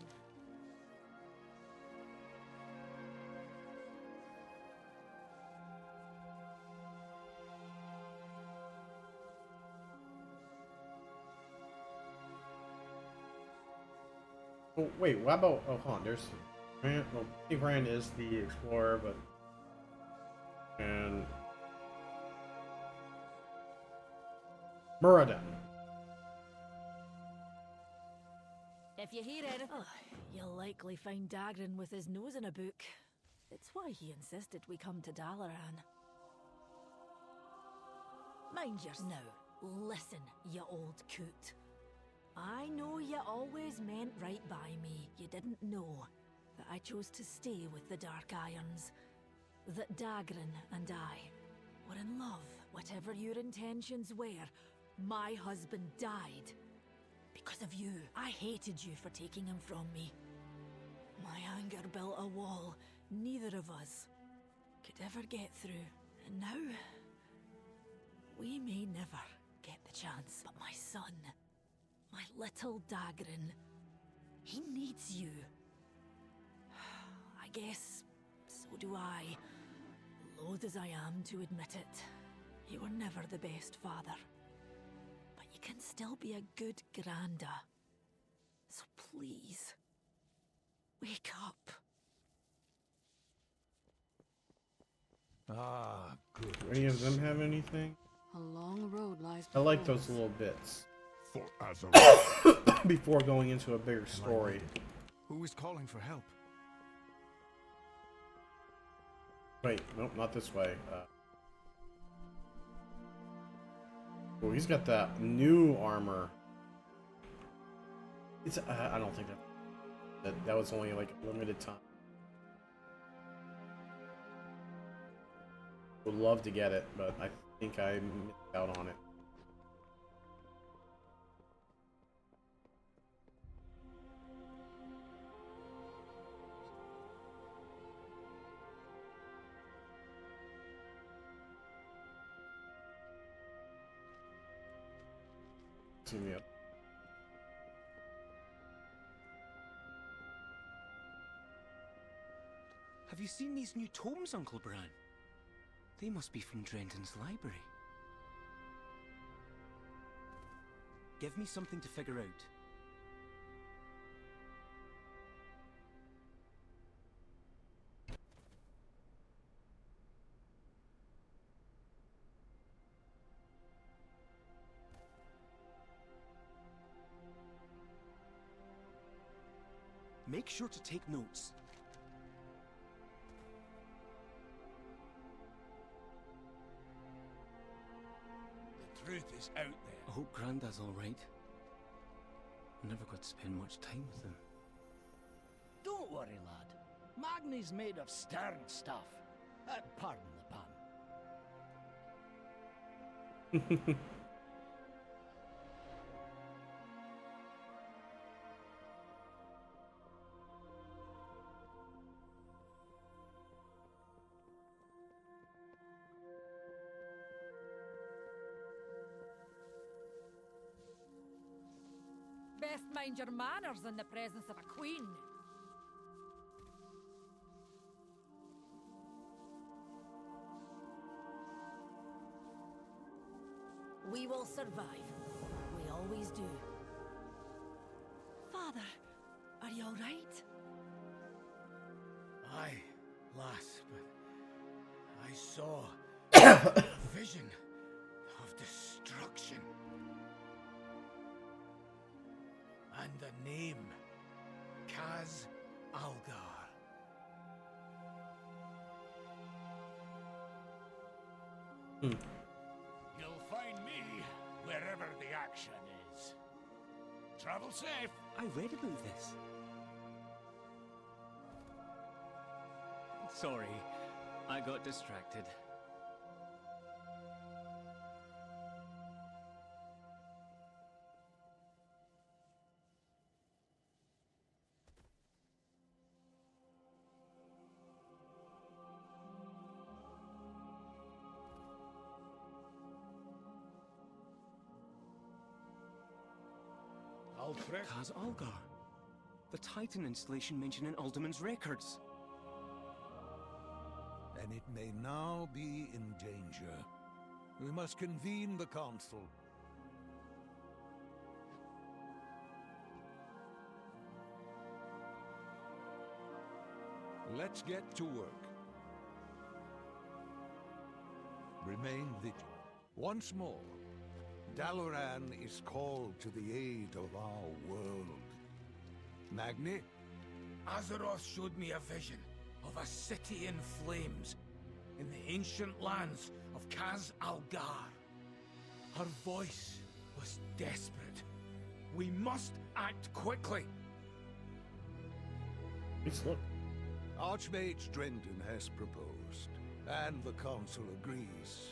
Oh, wait, what about... Oh, hold on, there's... Well, Steve Rand is the explorer, but... And... Muradin. If you hear anything, you'll likely find Dagran with his nose in a book. It's why he insisted we come to Dalaran. Mind yourself. Now, listen, you old coot. I know you always meant right by me. You didn't know that I chose to stay with the Dark Irons. That Dagran and I were in love. Whatever your intentions were, my husband died. Because of you. I hated you for taking him from me. My anger built a wall neither of us could ever get through. And now, we may never get the chance. But my son, my little Dagran, he needs you. I guess so do I. Loath as I am to admit it, you were never the best father. But you can still be a good granda. So please, wake up. Ah, good. Do any of them have anything? A long road lies I like before those us. little bits. For Azeroth. Before going into a bigger story. Who is calling for help? Wait, nope, not this way. Oh, he's got that new armor. It's I don't think that was only like a limited time. Would love to get it, but I think I missed out on it. See me up. Have you seen these new tomes, Uncle Bran? They must be from Drenton's library. Give me something to figure out. Make sure to take notes. The truth is out there. I hope Grandad's all right. I never got to spend much time with him. Don't worry, lad. Magni's made of stern stuff. Pardon the pun. Best mind your manners in the presence of a queen. We will survive. We always do. Father, are you all right? Aye, lass, but I saw a vision of destruction. And the name, Kaz Algar. You'll find me wherever the action is. Travel safe. I read about this. Sorry, I got distracted. Kaz Algar. The Titan installation mentioned in Alderman's records. And it may now be in danger. We must convene the council. Let's get to work. Remain vigilant. Once more, Dalaran is called to the aid of our world. Magni? Azeroth showed me a vision of a city in flames in the ancient lands of Kaz Algar. Her voice was desperate. We must act quickly. Look. Archmage Drendon has proposed, and the council agrees,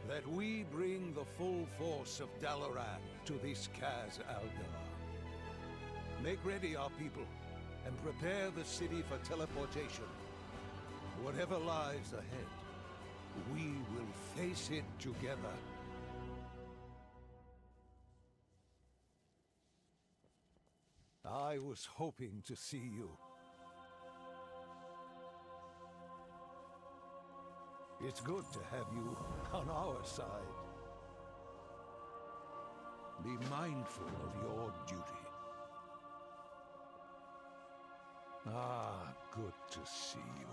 that we bring the full force of Dalaran to this Kaz Algar. Make ready, our people, and prepare the city for teleportation. Whatever lies ahead, we will face it together. I was hoping to see you. It's good to have you on our side. Be mindful of your duty. Ah, good to see you.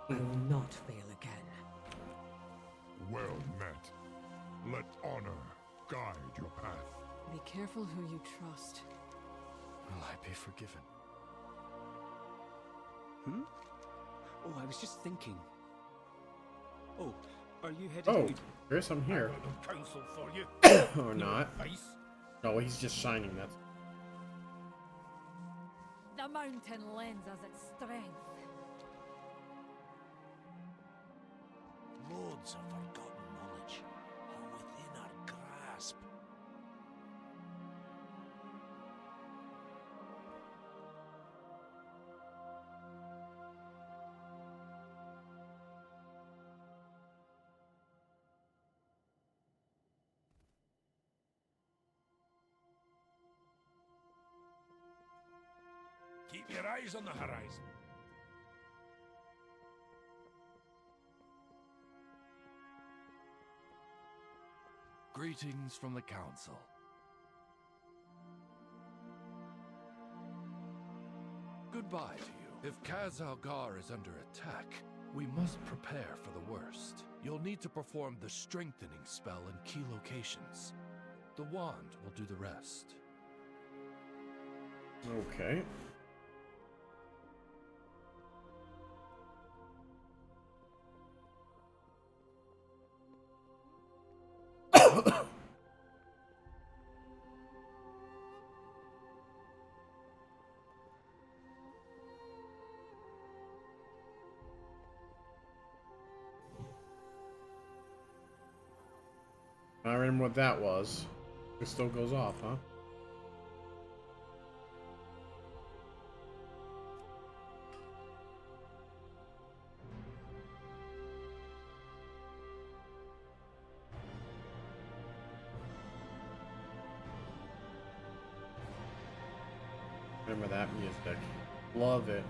I will not fail again. Well met. Let honor guide your path. Be careful who you trust. Will I be forgiven? Hmm? Oh, I was just thinking. Oh, are you headed Oh, out? Chris, I'm here. Counsel for you. Or not. No, he's just shining. That's. The mountain lends us its strength. loads of forgotten knowledge, all within our grasp. Keep your eyes on the horizon. Greetings from the Council. Goodbye to you. If Kaz Algar is under attack, we must prepare for the worst. You'll need to perform the strengthening spell in key locations. The wand will do the rest. Okay. I remember what that was. It still goes off, huh? Remember that music. Love it.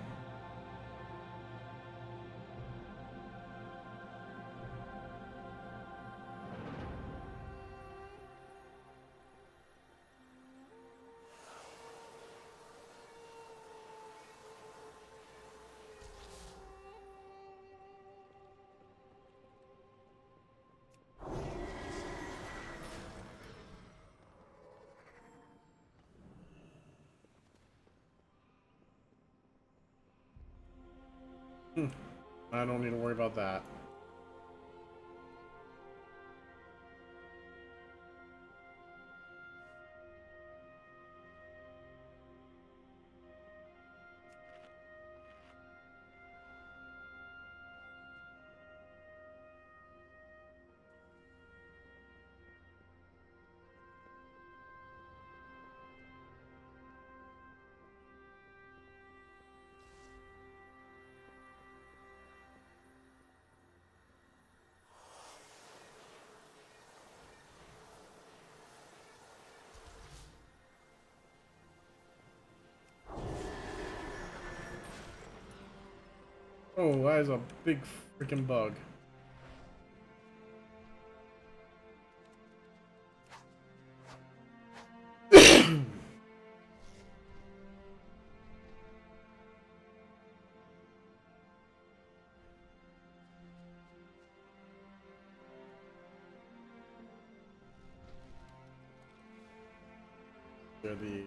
I don't need to worry about that. Oh, that is a big freaking bug. The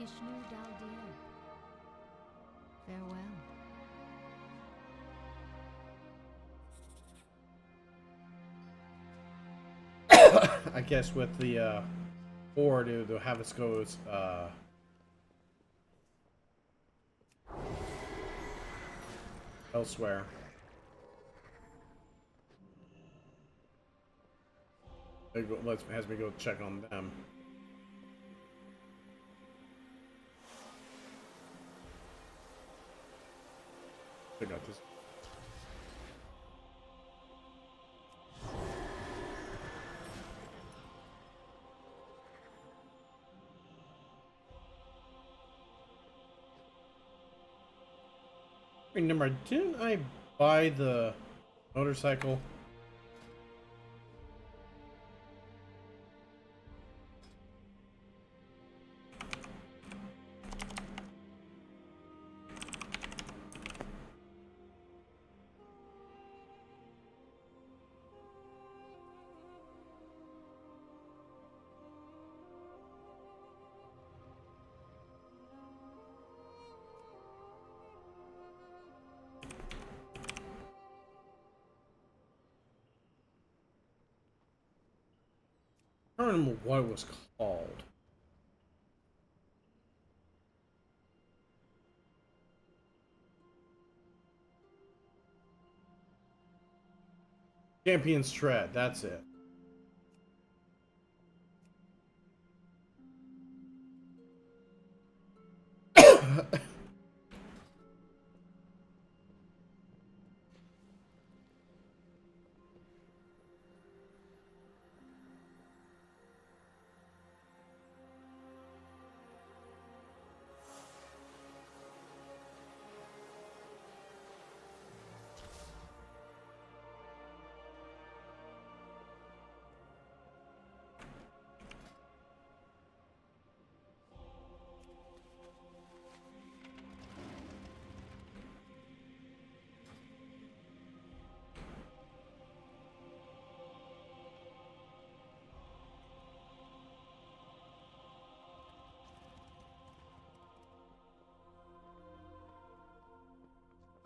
Ishnu Daldir. Farewell. I guess with the or to have us go elsewhere. Has me go check on them. I got this. Remember, didn't I buy the motorcycle? I don't remember what it was called. Champion's Tread, that's it.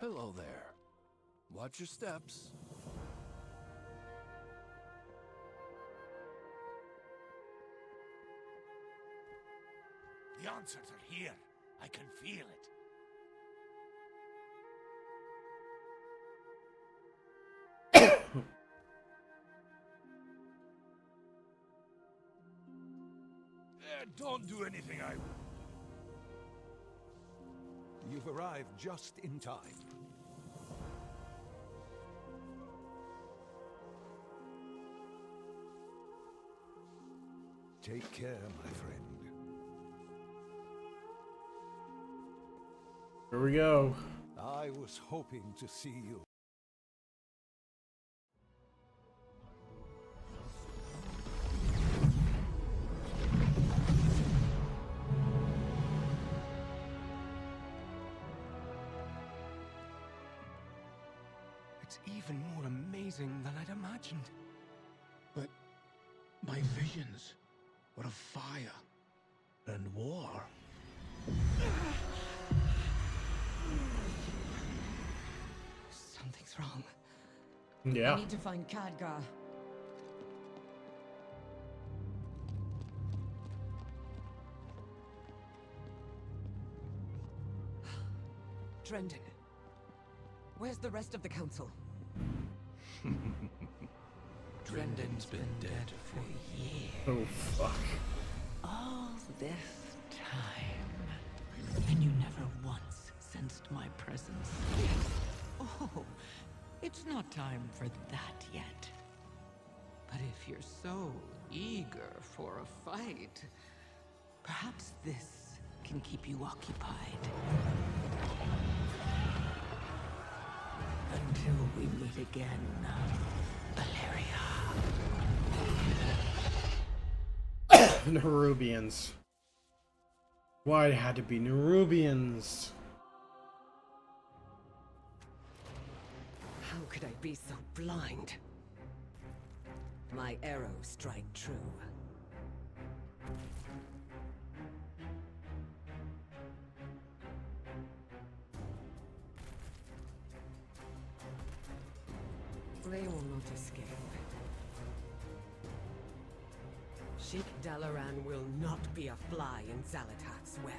Hello there. Watch your steps. The answers are here. I can feel it. Don't do anything I... You've arrived just in time. Take care, my friend. Here we go. I was hoping to see you. It's even more amazing than I'd imagined. But my visions were of fire and war. Something's wrong. Yeah. I need to find Khadgar. Drendon. Where's the rest of the council? Drendon's been dead for years. Oh, fuck. All this time, and you never once sensed my presence. Oh, it's not time for that yet. But if you're so eager for a fight, perhaps this can keep you occupied. Until we meet again, Valeria. Nerubians. Why it had to be Nerubians? How could I be so blind? My arrows strike true. They will not escape. Sheik Dalaran will not be a fly in Zalatath's web.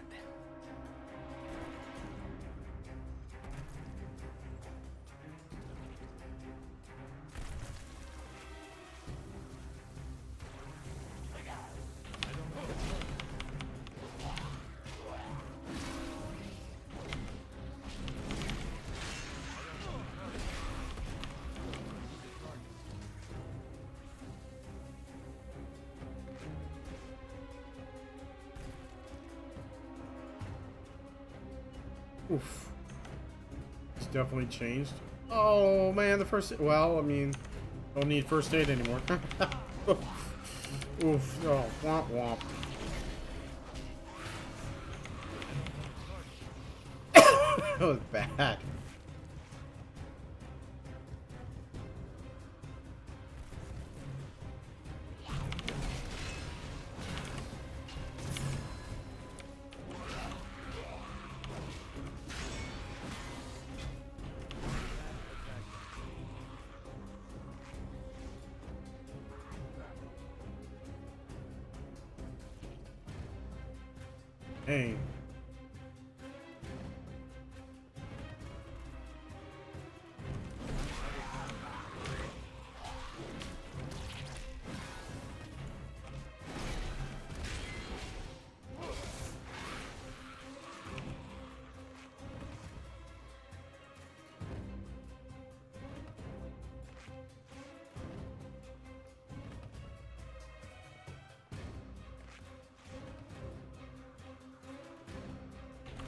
Oof. It's definitely changed. Oh man, the first. Well, I mean, don't need first aid anymore. Oof. Oh, womp womp. That was bad. Hey.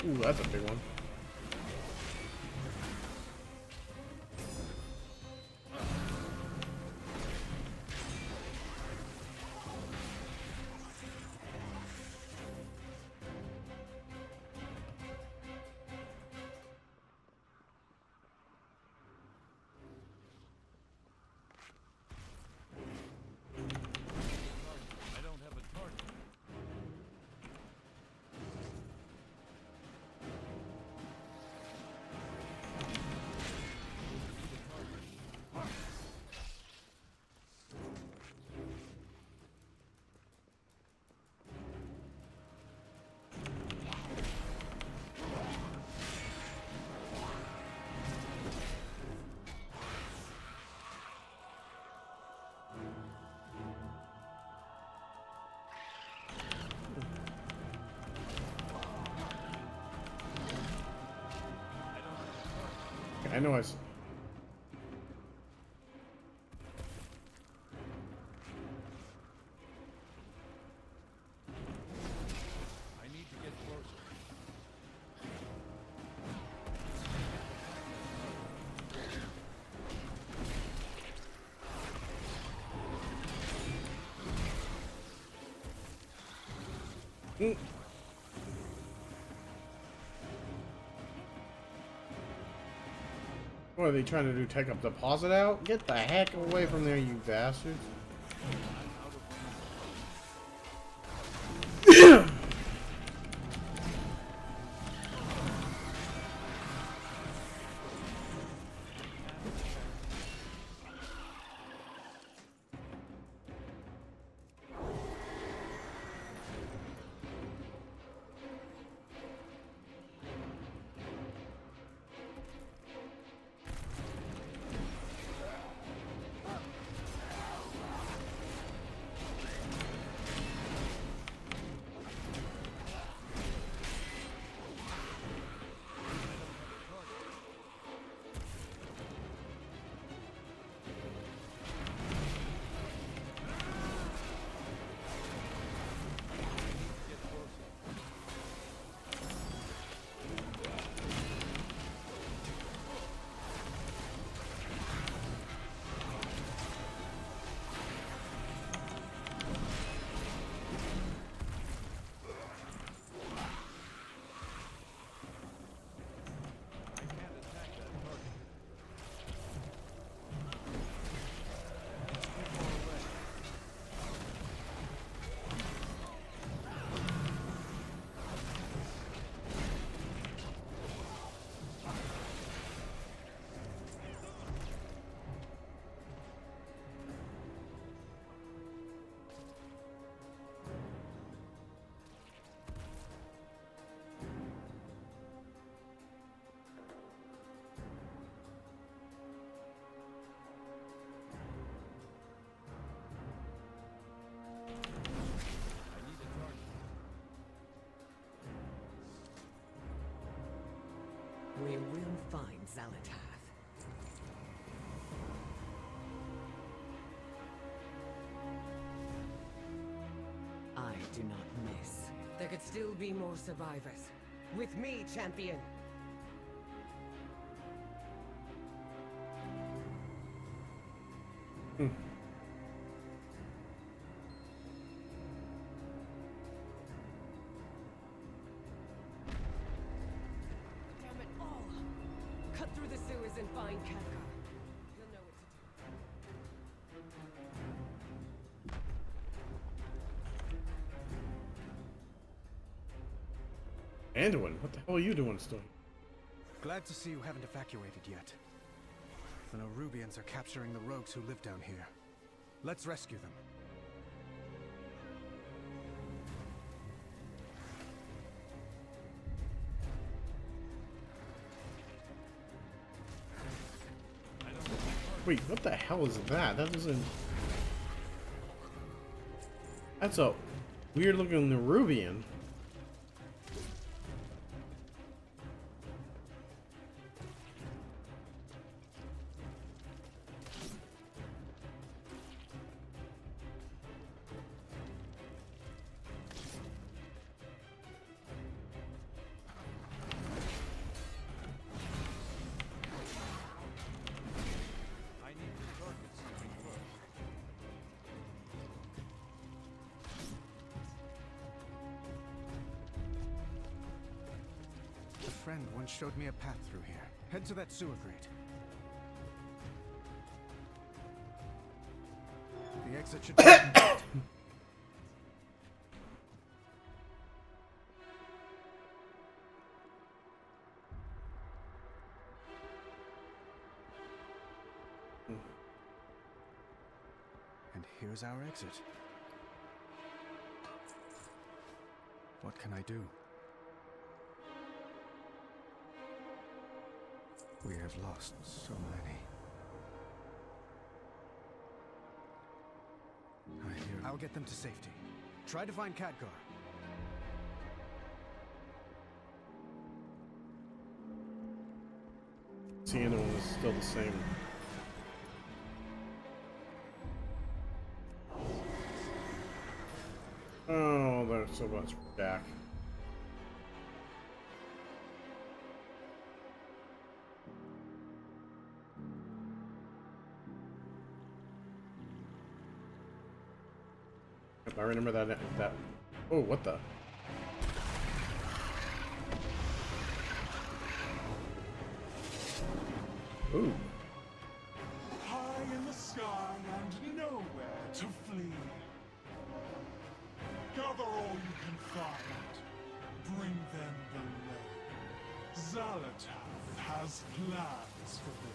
Ooh, that's a big one. I know What are they trying to do? Take a deposit out? Get the heck away from there, you bastards. We will find Zalatath. I do not miss. There could still be more survivors. With me, champion! Damn it all! Cut through the sewers and find Kafka. He'll know what to do. Anduin, what the hell are you doing still? Glad to see you haven't evacuated yet. The Nerubians are capturing the rogues who live down here. Let's rescue them. Wait, what the hell is that? That doesn't... That's a weird looking Nerubian. A friend once showed me a path through here. Head to that sewer grate. The exit should be And here's our exit. What can I do? We have lost so many. I'll get them to safety. Try to find Khadgar. The other one is still the same. Oh, there's so much back. I remember that. Oh, what the? Ooh. High in the sky and nowhere to flee. Gather all you can find. Bring them below. Zalatath has plans for them.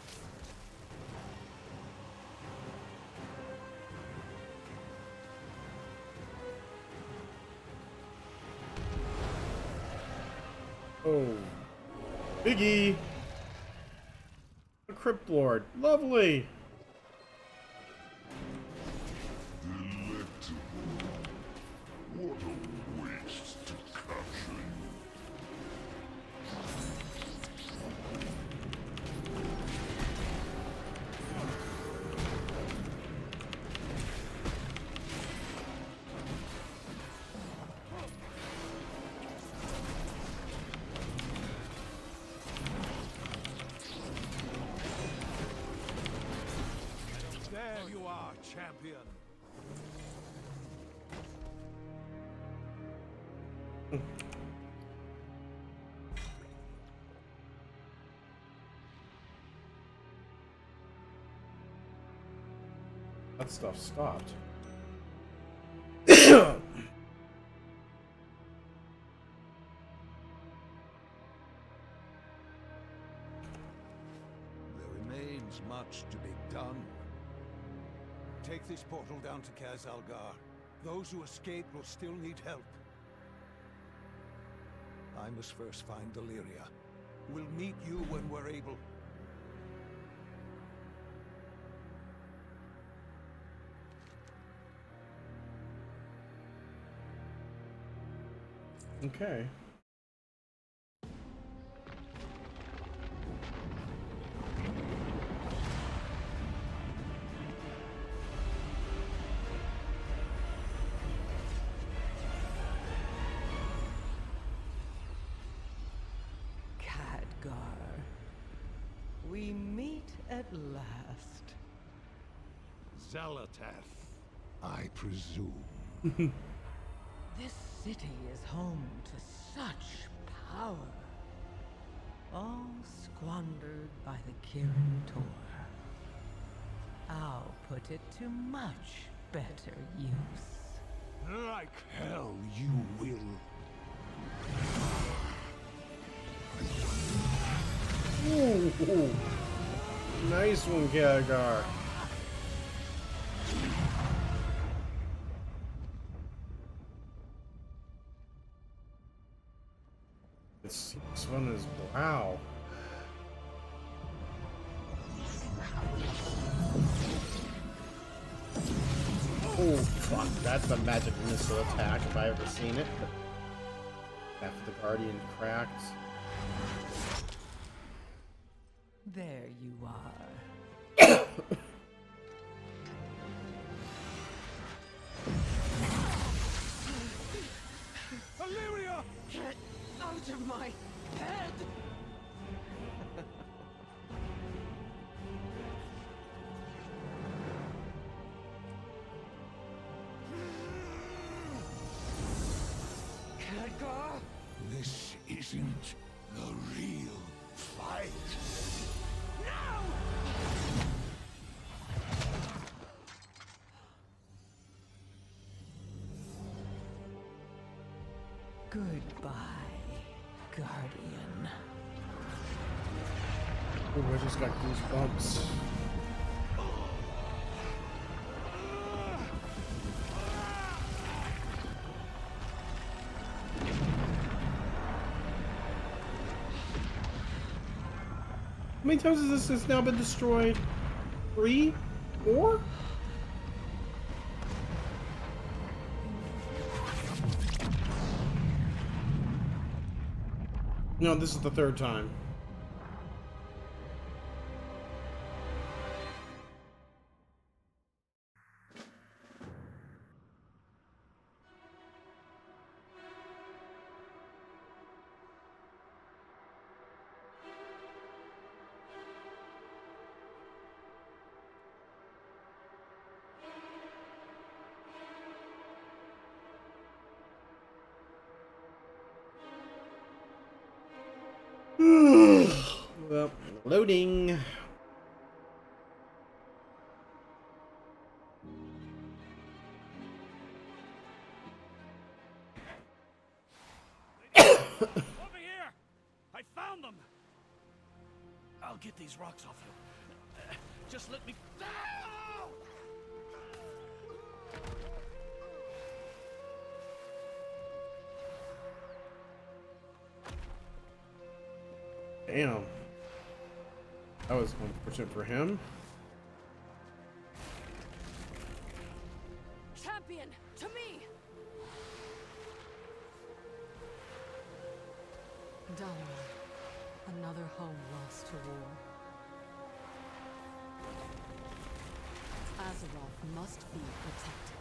Oh, Biggie, a Crypt Lord, lovely. Delectable. What a waste to capture you. There you are, champion. That stuff stopped. There remains much to be done. Take this portal down to Kaz Algar. Those who escape will still need help. I must first find Deliria. We'll meet you when we're able. Okay. Khadgar. We meet at last. Zalatath, I presume. This city is home to such power. All squandered by the Kirin Tor. I'll put it to much better use. Like hell you will. Ooh, nice one, Khadgar. This one is wow. Oh fuck, that's a magic missile attack if I ever seen it. After the Guardian cracked. There you are. Illyria! Get out of my head! Khadgar? This isn't the real fight. Goodbye, Guardian. Oh, I just got goosebumps. How many times has this now been destroyed? 3? 4? No, this is the 3rd time. Well, loading. Over here! I found them! I'll get these rocks off you. Just let me... Damn. That was 100% for him. Champion, to me! Dalaran, another home lost to war. Azeroth must be protected.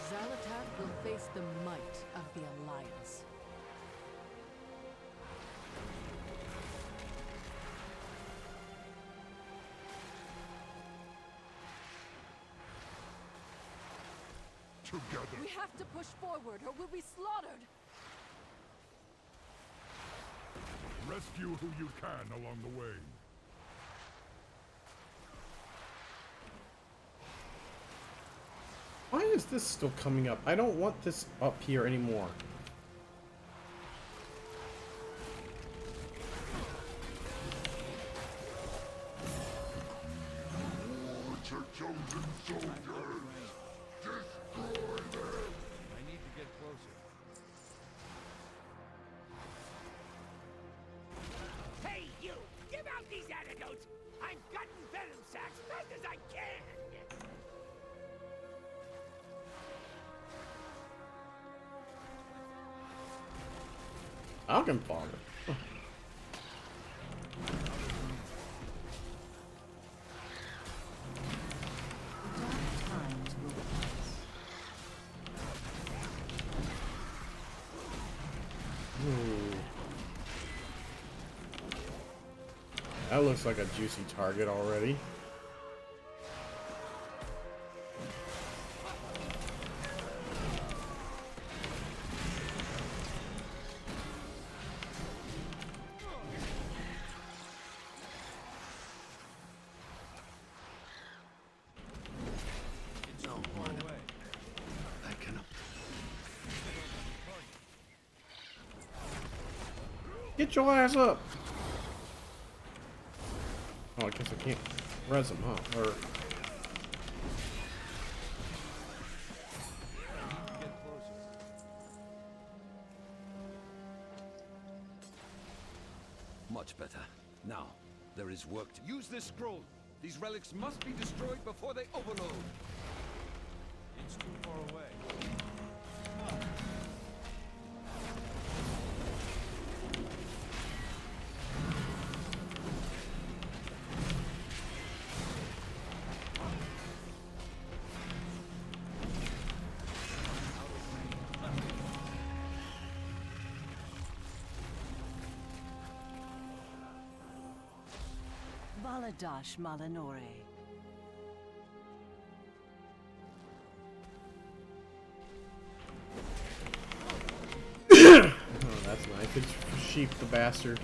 Zalatath will face the might of the Alliance. Together. We have to push forward or we'll be slaughtered! Rescue who you can along the way. Why is this still coming up? I don't want this up here anymore. Your chosen soldiers. Destroy them. I need to get closer. Hey, you! Give out these antidotes! I'm cutting venom sacks fast as I can! Falcon Father. That looks like a juicy target already. Get your ass up! Oh, I guess I can't res him, huh? Or... Much better. Now, there is work to use this scroll. These relics must be destroyed before they overload. It's too far away. Valadash Malinore. Oh, that's nice. It's sheep the bastard.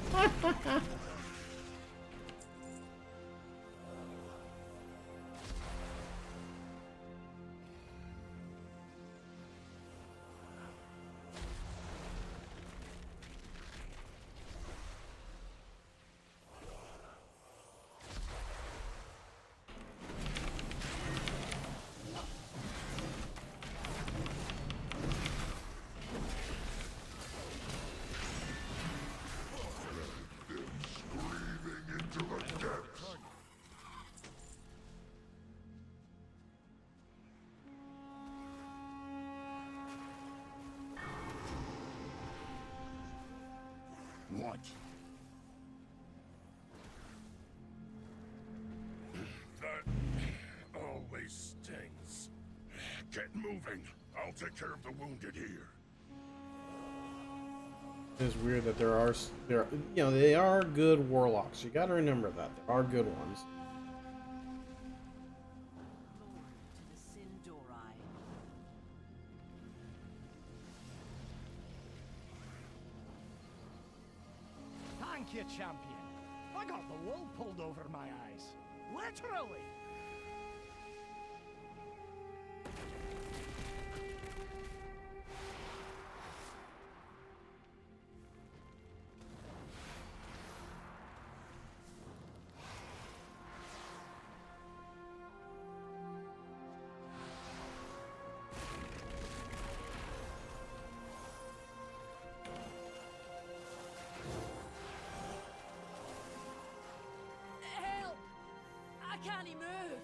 What? That always stings. Get moving. I'll take care of the wounded here. It's weird that there are, you know, they are good warlocks. You got to remember that there are good ones. Thank you, champion. I got the wool pulled over my eyes. Literally. Help! I can't move.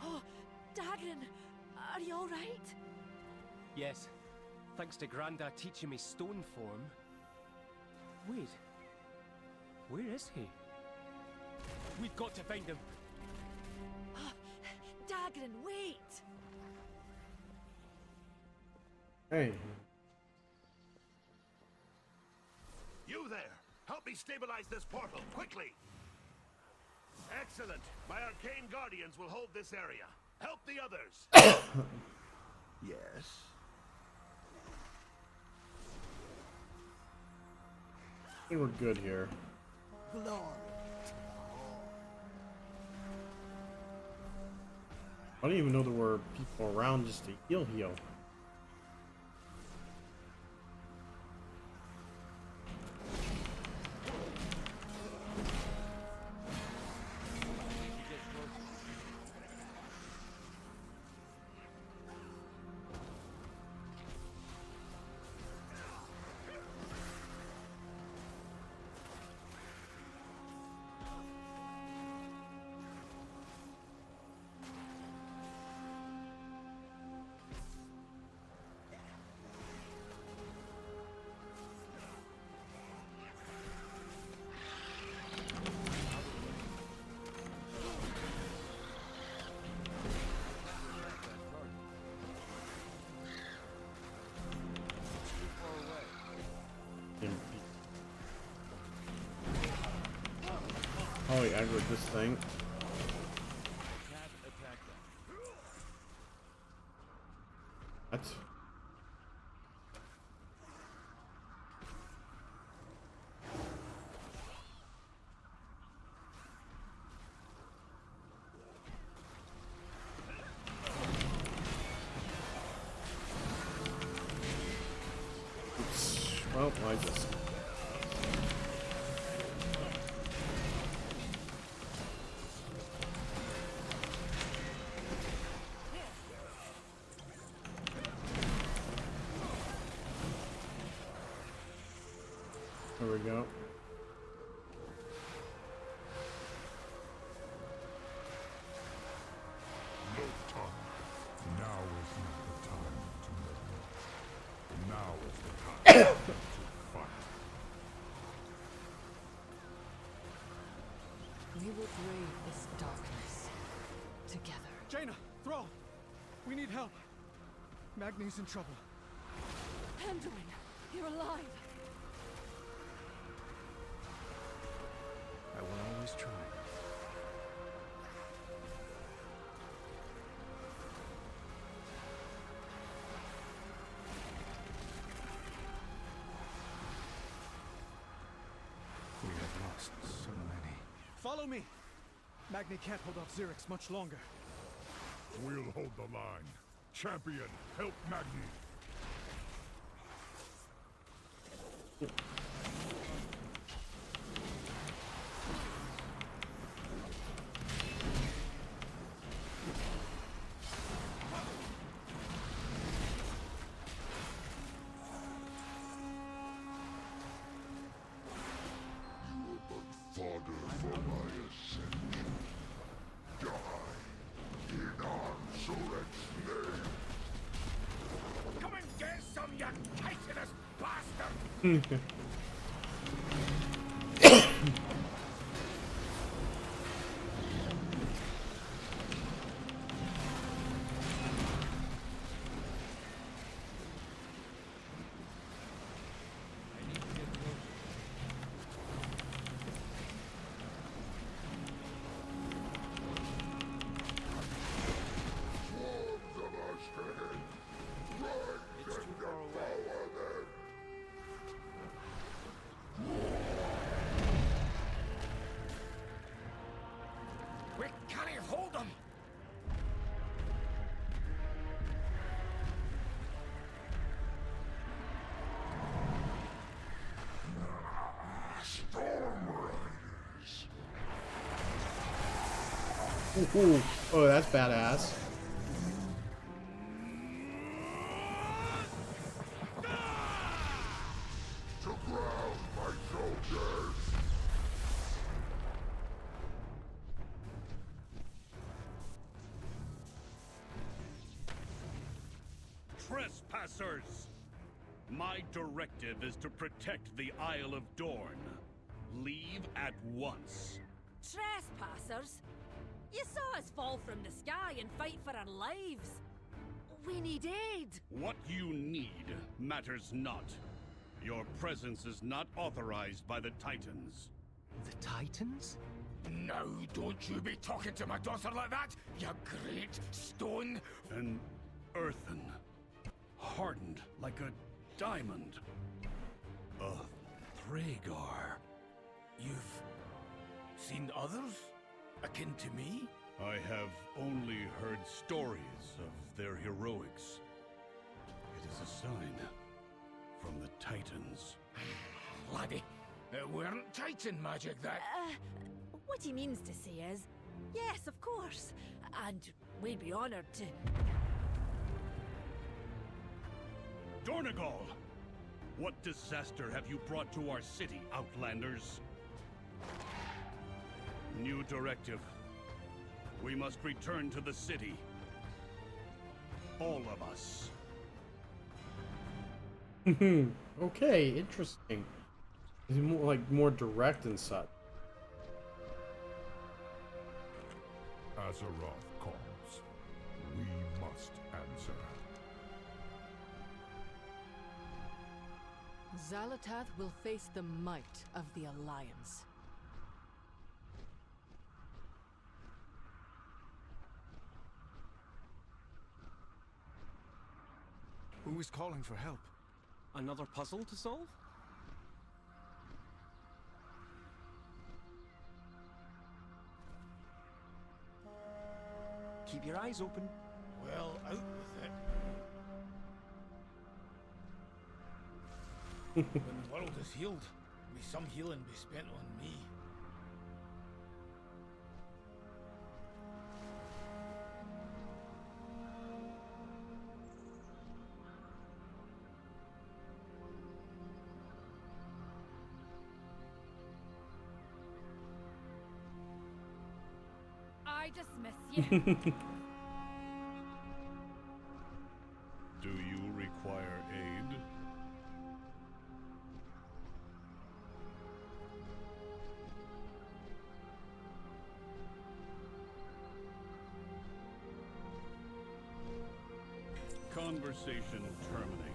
Oh, Dagrin, are you all right? Yes, thanks to Grandad teaching me stone form. Wait, where is he? We've got to find him. Oh, Dagrin, wait! Hey. You there! Help me stabilize this portal, quickly! Excellent! My arcane guardians will hold this area. Help the others! Yes? I think we're good here. Glory. I didn't even know there were people around just to heal. Oh, he aggroed this thing. What? Oops. Well, I just There we go. No time. Now is not the time to murmur. Now is the time to fight. We will brave this darkness together. Jaina! Thrall! We need help. Magni's in trouble. Anduin, you're alive. I will always try. We have lost so many. Follow me! Magni can't hold off Xerix much longer. We'll hold the line. Champion, help Magni. Fodder for my ascension. Die in Anzoret's name. Come and get some, you titanous bastard! We can't hold them! Storm Riders. Ooh. Oh, that's badass. To ground, my soldiers. Trespassers! My directive is to protect the Isle of Dorne. Leave at once. Trespassers? You saw us fall from the sky and fight for our lives. We need aid. What you need matters not. Your presence is not authorized by the Titans. The Titans? Now don't you be talking to my daughter like that, you great stone! An earthen, hardened like a diamond. A Thragar. You've seen others akin to me? I have only heard stories of their heroics. It is a sign from the Titans. Laddie, it weren't Titan magic that... What he means to say is, yes, of course. And we'd be honored to... Dornegal! What disaster have you brought to our city, Outlanders? New directive. We must return to the city. All of us. Okay, interesting. He's more direct and such. Azeroth calls. We must answer. Xalatath will face the might of the Alliance. Who is calling for help? Another puzzle to solve? Keep your eyes open. Well, out with it. When the world is healed, be some healing be spent on me. I dismiss you. Do you require aid? Conversation terminated.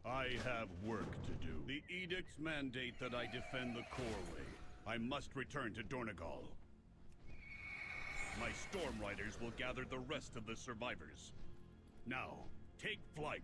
I have work to do. The edicts mandate that I defend the Coreway. I must return to Dornegal. My Storm Riders will gather the rest of the survivors. Now, take flight.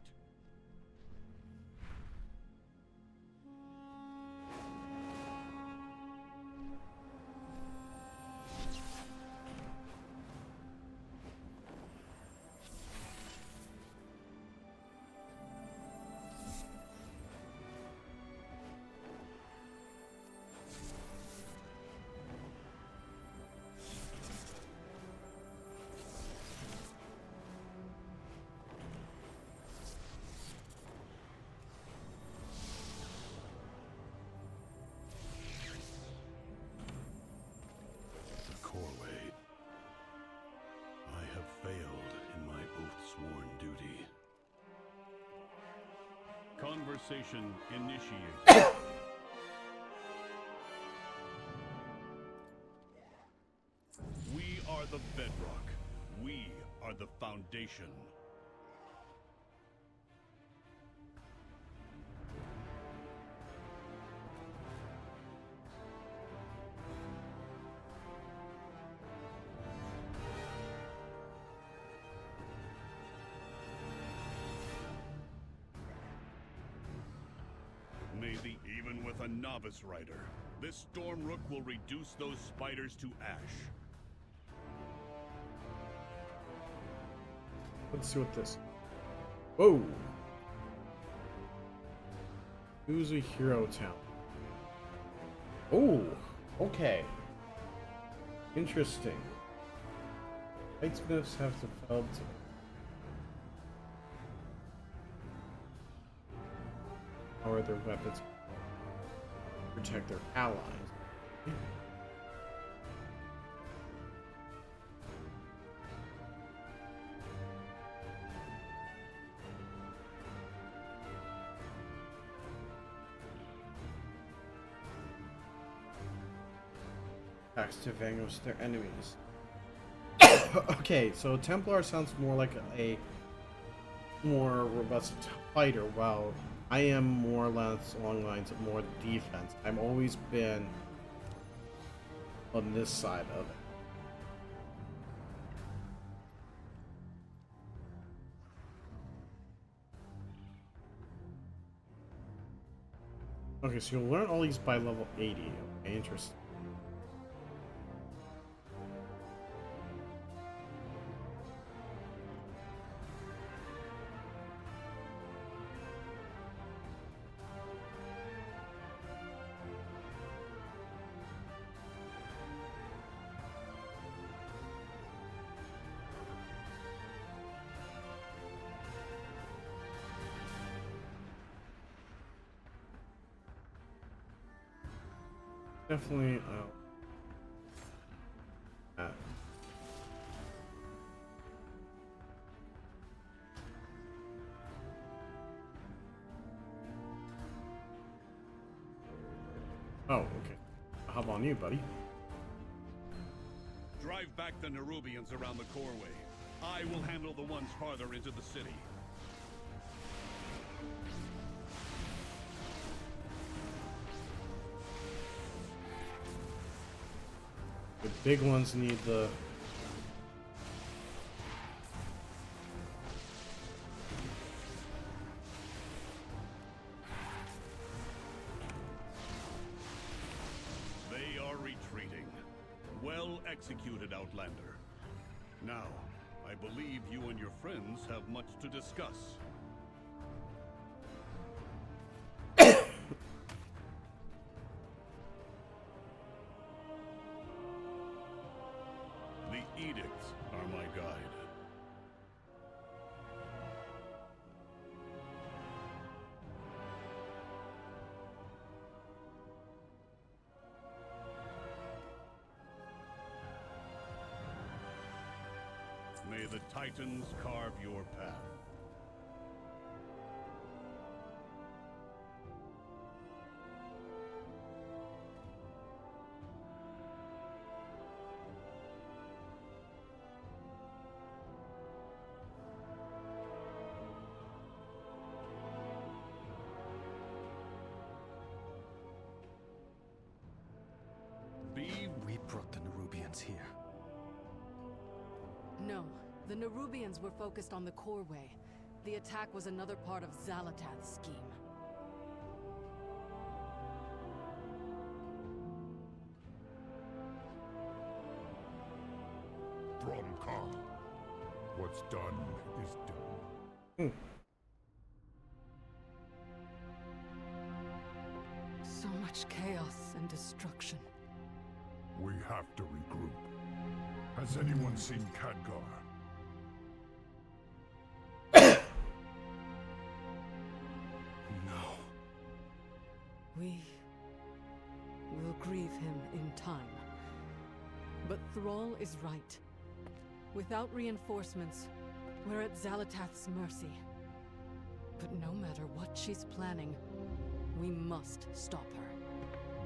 Conversation initiated. We are the bedrock. We are the foundation. Even with a novice rider, this Stormrook will reduce those spiders to ash. Let's see what this. Whoa! Who's a hero town? Oh, okay. Interesting. Lightsmiths have developed. How are their weapons? Protect their allies. Attacks to vanquish their enemies. Okay, so Templar sounds more like a more robust fighter, while I am more or less along the lines of more defense. I've always been on this side of it. Okay, so you'll learn all these by level 80. Okay, interesting. Definitely, oh, okay. How about you, buddy? Drive back the Nerubians around the Coreway. I will handle the ones farther into the city. The big ones need the... executed, Outlander. Now, I believe you and your friends have much to discuss. The edicts are my guide. May the Titans carve your path. We brought the Nerubians here. No, the Nerubians were focused on the Coreway. The attack was another part of Zalatath's scheme. Bromkar. What's done is done. So much chaos and destruction. We have to regroup. Has anyone seen Khadgar? No. We will grieve him in time. But Thrall is right. Without reinforcements, we're at Zalatath's mercy. But no matter what she's planning, we must stop her.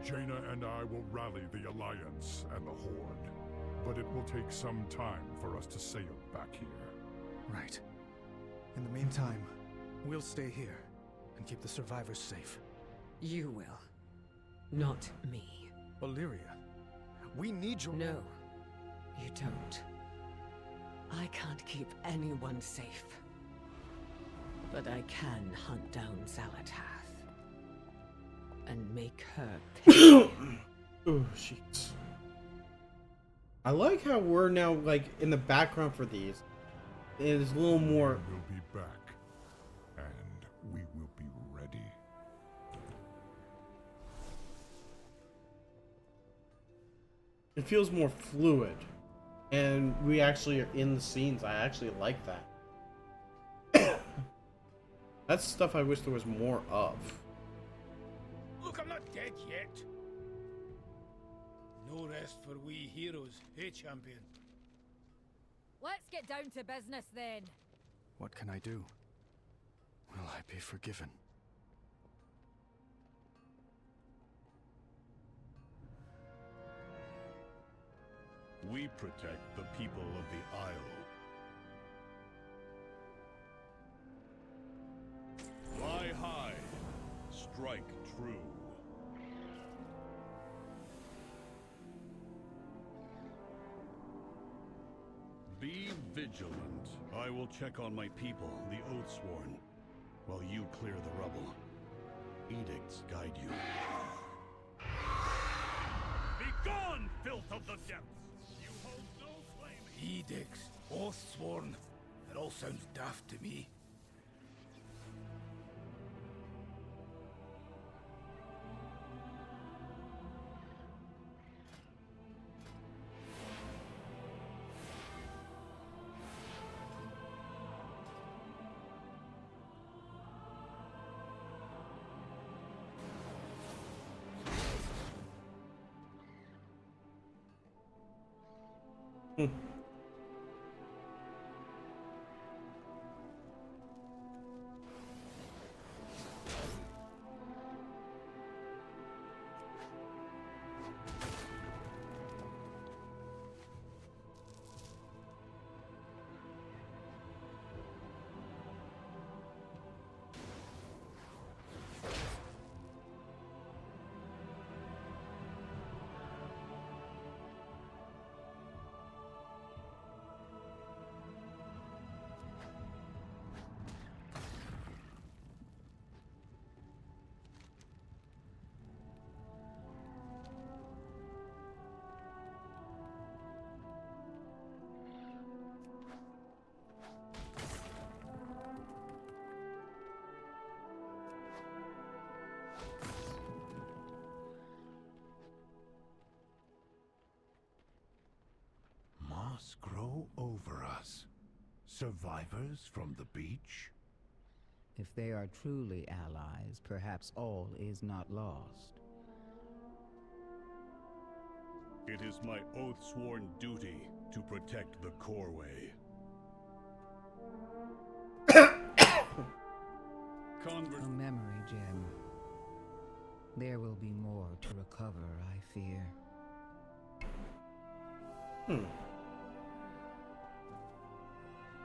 Jaina and I will rally the Alliance and the Horde. But it will take some time for us to sail back here. Right. In the meantime, we'll stay here and keep the survivors safe. You will. Not me. Illyria, we need your— No, you don't. I can't keep anyone safe. But I can hunt down Zalatath. And make her pay. Oh, jeez. I like how we're now, like, in the background for these. It's a little more... We'll be back. And we will be ready. It feels more fluid. And we actually are in the scenes. I actually like that. That's stuff I wish there was more of. Look, I'm not dead yet. No rest for we heroes, hey, champion? Let's get down to business then. What can I do? Will I be forgiven? We protect the people of the Isle. Fly high, strike true. Be vigilant. I will check on my people, the Oathsworn, while you clear the rubble. Edicts guide you. Be gone, filth of the depths! You hold no claim. Edicts, Oathsworn. It all sounds daft to me. Survivors from the beach? If they are truly allies, perhaps all is not lost. It is my oath-sworn duty to protect the Coreway. A memory gem. There will be more to recover, I fear.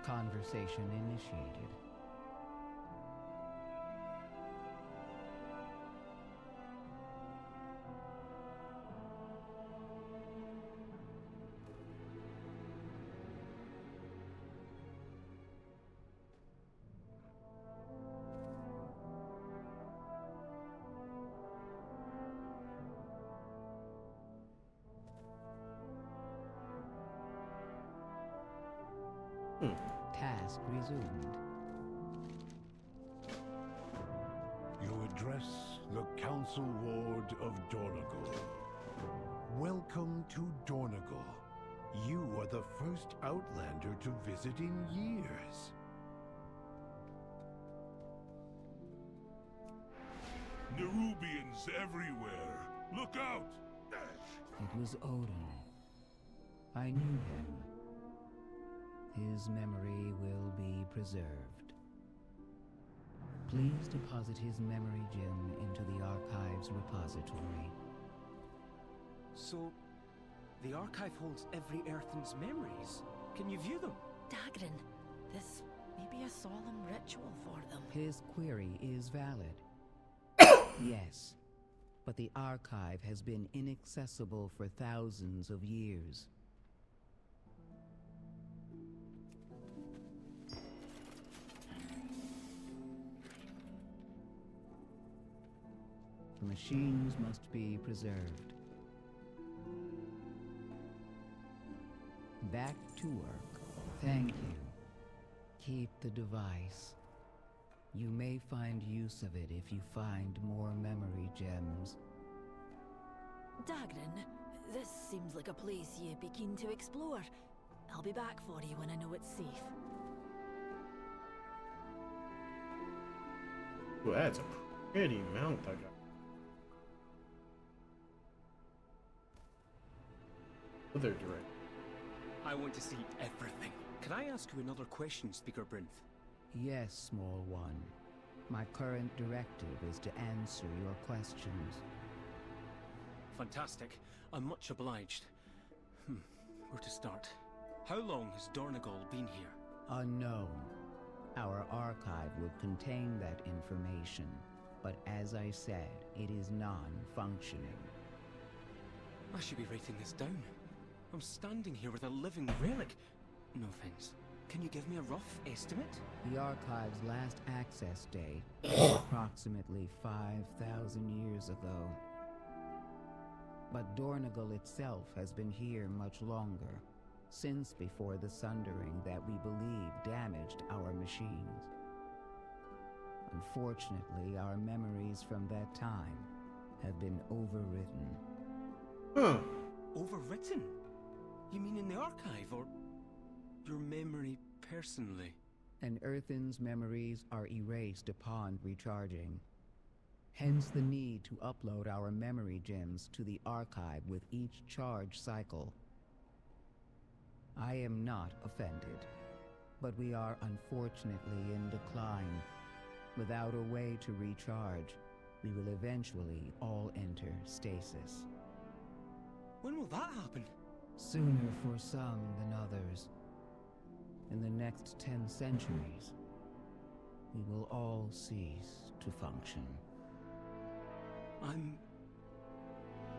Conversation initiated. Task resumed. You address the Council Ward of Dornagal. Welcome to Dornagal. You are the first Outlander to visit in years. Nerubians everywhere! Look out! It was Odin. I knew him. His memory will be preserved. Please deposit his memory gem into the Archive's repository. So, the Archive holds every Earthen's memories. Can you view them? Dagrin, this may be a solemn ritual for them. His query is valid. Yes, but the Archive has been inaccessible for thousands of years. The machines must be preserved. Back to work. Thank you. Keep the device. You may find use of it if you find more memory gems. Dagrin, this seems like a place you'd be keen to explore. I'll be back for you when I know it's safe. Well, that's a pretty mount I got. Other direct. I want to see everything. Can I ask you another question, Speaker Brinth? Yes, small one. My current directive is to answer your questions. Fantastic. I'm much obliged. Where to start? How long has Dornagal been here? Unknown. Our archive would contain that information, but as I said, it is non-functioning. I should be writing this down. I'm standing here with a living relic. No offense. Can you give me a rough estimate? The archive's last access date was approximately 5,000 years ago. But Dornagal itself has been here much longer, since before the sundering that we believe damaged our machines. Unfortunately, our memories from that time have been overwritten. Overwritten? You mean in the archive, or your memory personally? An Earthen's memories are erased upon recharging. Hence the need to upload our memory gems to the archive with each charge cycle. I am not offended, but we are unfortunately in decline. Without a way to recharge, we will eventually all enter stasis. When will that happen? Sooner for some than others. In the next 10 centuries, we will all cease to function. I'm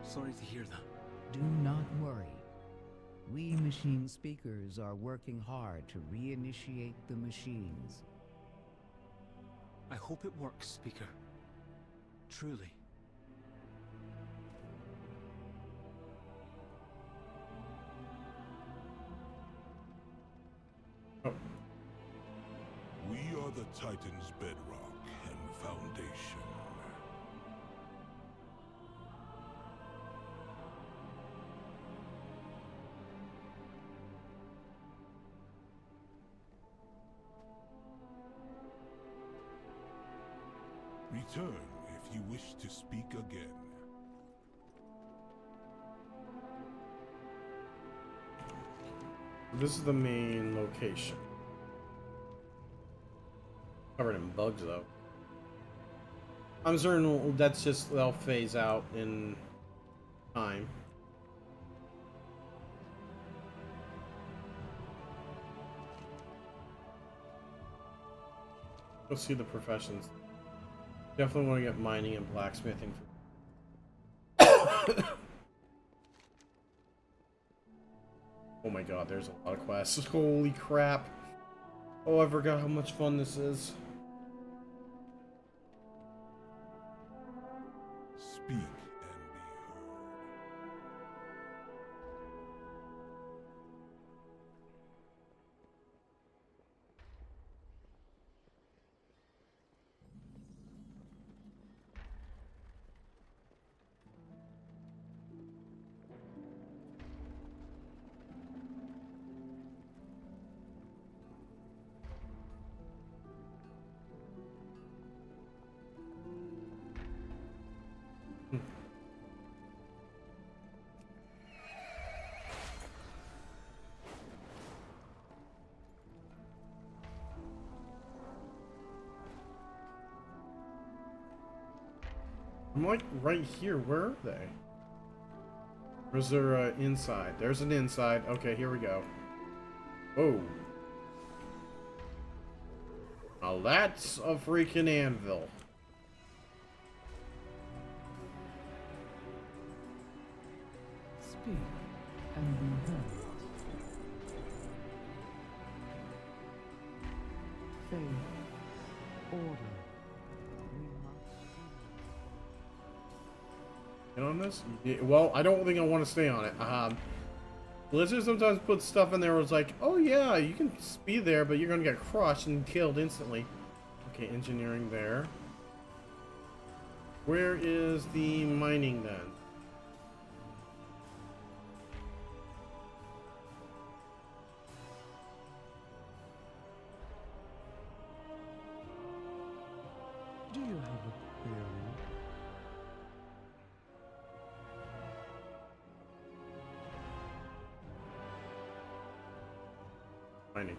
sorry to hear that. Do not worry. We machine speakers are working hard to reinitiate the machines. I hope it works, Speaker. Truly. We are the Titan's bedrock and foundation. Return if you wish to speak again. This is the main location. Covered in bugs though. I'm certain that's just, they'll phase out in time. Go see the professions. Definitely want to get mining and blacksmithing. Oh my god, there's a lot of quests. Holy crap. Oh, I forgot how much fun this is. Speak. I'm like right here. Where are they? Or is there an inside? There's an inside. Okay, here we go. Oh. Now that's a freaking anvil. Speak and be heard. Faith, order. Get on this? Well, I don't think I want to stay on it. Blizzard sometimes puts stuff in there where it's like, oh yeah, you can be there, but you're gonna get crushed and killed instantly. Okay, engineering there. Where is the mining then? Do you have a query? Mining.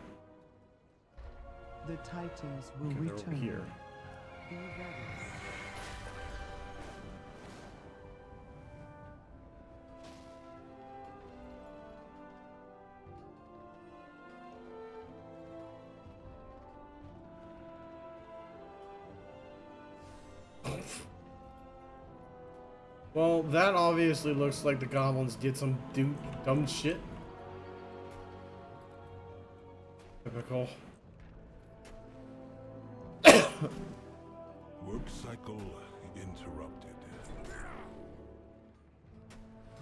The Titans will Okay, they're return. over here. Be ready. Well, that obviously looks like the goblins did some dumb shit. Typical. Work cycle interrupted.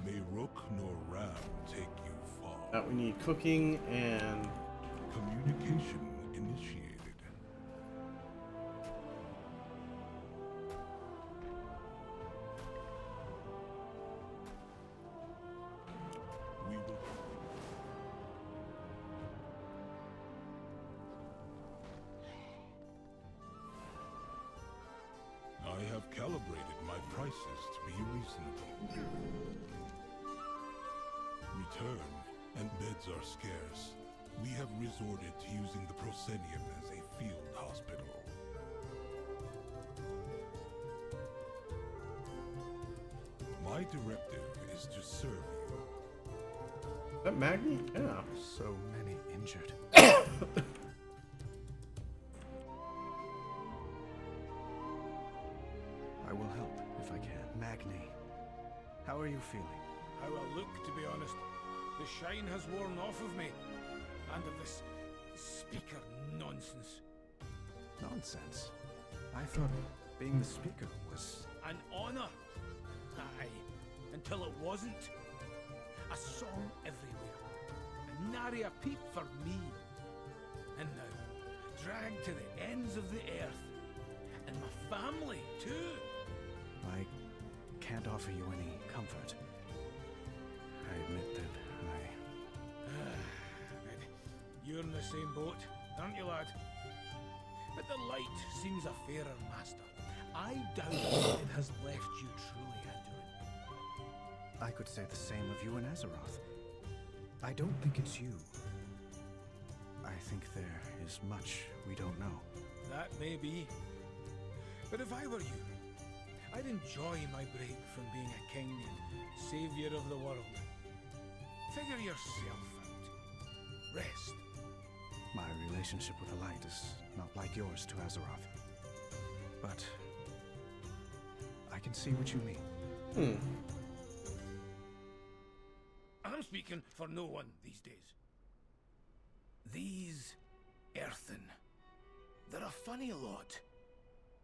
May Rook nor Ram take you far. Now we need cooking and communication initiated. We will. I have calibrated my prices to be reasonable. Return, and beds are scarce. We have resorted to using the proscenium as a field hospital. My directive is to serve you. Is that Magni? Yeah. So many injured. I will help if I can. Magni, how are you feeling? How I look, to be honest. The shine has worn off of me. And of this speaker nonsense. Nonsense. I thought being the speaker was... An honor. Aye, until it wasn't. A song everywhere. And nary a peep for me. And now, dragged to the ends of the earth. And my family, too. I can't offer you any comfort. I admit that You're in the same boat, aren't you, lad? But the light seems a fairer master. I doubt it has left you truly enduring. I could say the same of you and Azeroth. I don't think it's you. I think there is much we don't know. That may be. But if I were you, I'd enjoy my break from being a king and savior of the world. Figure yourself out. Rest. My relationship with the light is not like yours to Azeroth. But I can see what you mean. I'm speaking for no one these days. These earthen, they're a funny lot.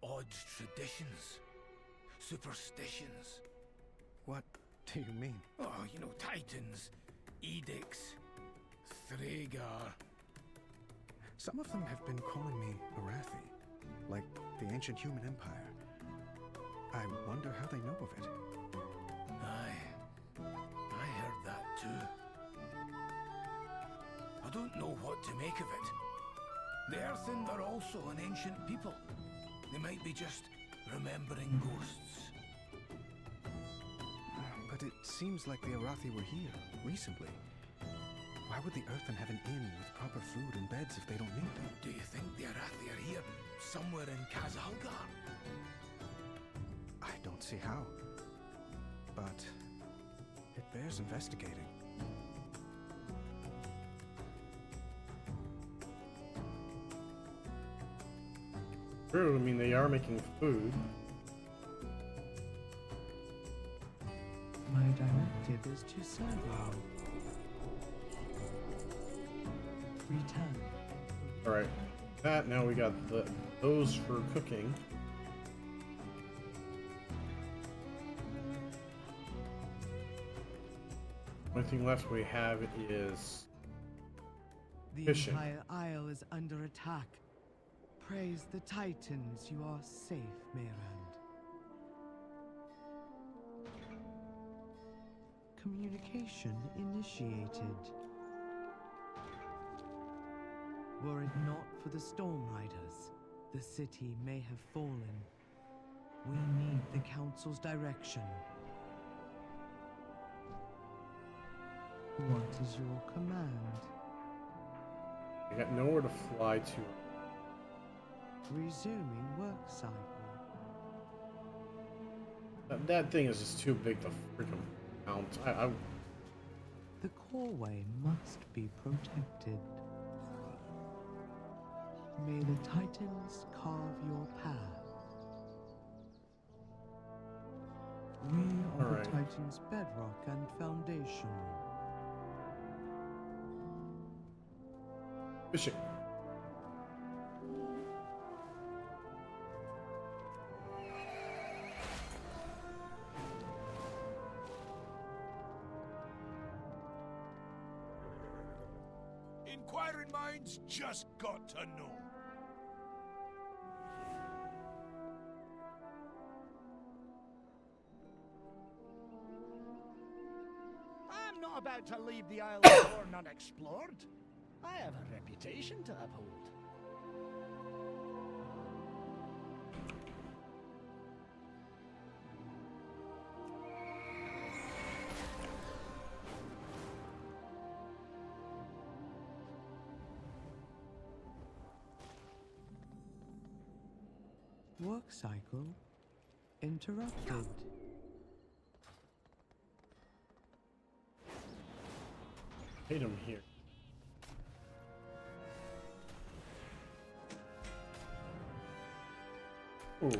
Odd traditions, superstitions. What do you mean? Oh, you know, titans, edicts, Thragar. Some of them have been calling me Arathi, like the ancient human empire. I wonder how they know of it. I heard that too. I don't know what to make of it. The Earthen are also an ancient people. They might be just remembering ghosts. But it seems like the Arathi were here, recently. Why would the Earthen have an inn with proper food and beds if they don't need them? Do you think the Arathi are here, somewhere in Kazalgar? I don't see how. But it bears investigating. True, I mean, they are making food. My directive is to serve you. Return. Alright, that, now we got those for cooking. Only thing left we have is the fishing. Empire Isle is under attack. Praise the Titans, you are safe, Mayrand. Communication initiated. Were it not for the Storm Riders, the city may have fallen. We need the Council's direction. What is your command? I got nowhere to fly to. Resuming work cycle. That thing is just too big to freaking mount. The Coreway must be protected. May the Titans carve your path. We are the Titans' bedrock and foundation. Fishing. Inquiring minds just got to know. I'm not about to leave the Isle of Thorn unexplored. I have a reputation to uphold. Work cycle interrupted. Hate him here. Ooh.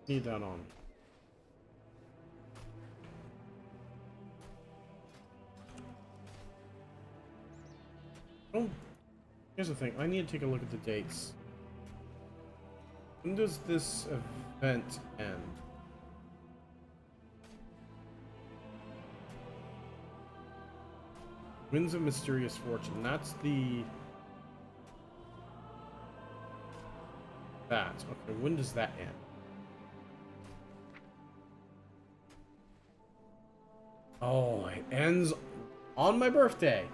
Need that on. Oh, here's the thing. I need to take a look at the dates. When does this event end? Winds of Mysterious Fortune. That's the... That. Okay, when does that end? Oh, it ends on my birthday.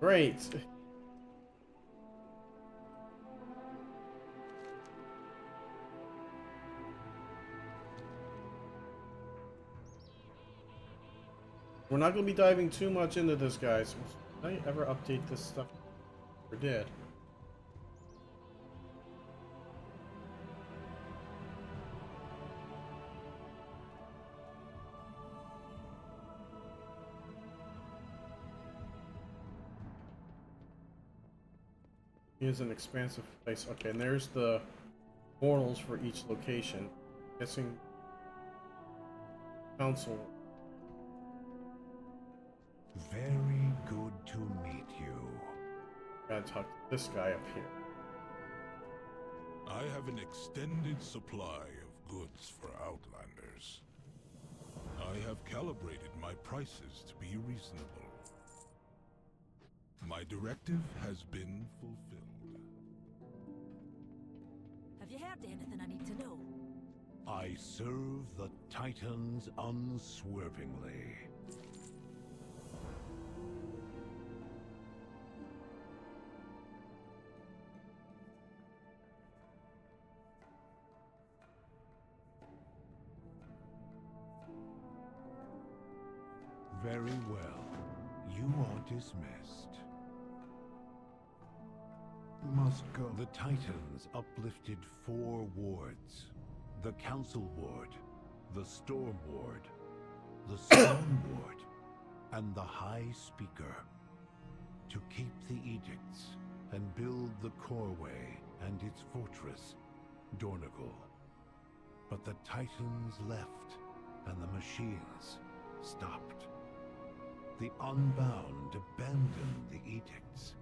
Great. We're not going to be diving too much into this, guys. Did I ever update this stuff? Or did? Is an expansive place. Okay, and there's the portals for each location. Guessing council. Very good to meet you. Gotta talk to this guy up here. I have an extended supply of goods for Outlanders. I have calibrated my prices to be reasonable. My directive has been fulfilled. Have you heard anything I need to know? I serve the Titans unswervingly. Very well. You are dismissed. Must go. The Titans uplifted 4 wards. The Council Ward, the Storm Ward, the Storm Ward, and the High Speaker. To keep the edicts and build the Coreway and its fortress, Dornagal. But the Titans left, and the machines stopped. The Unbound abandoned the edicts,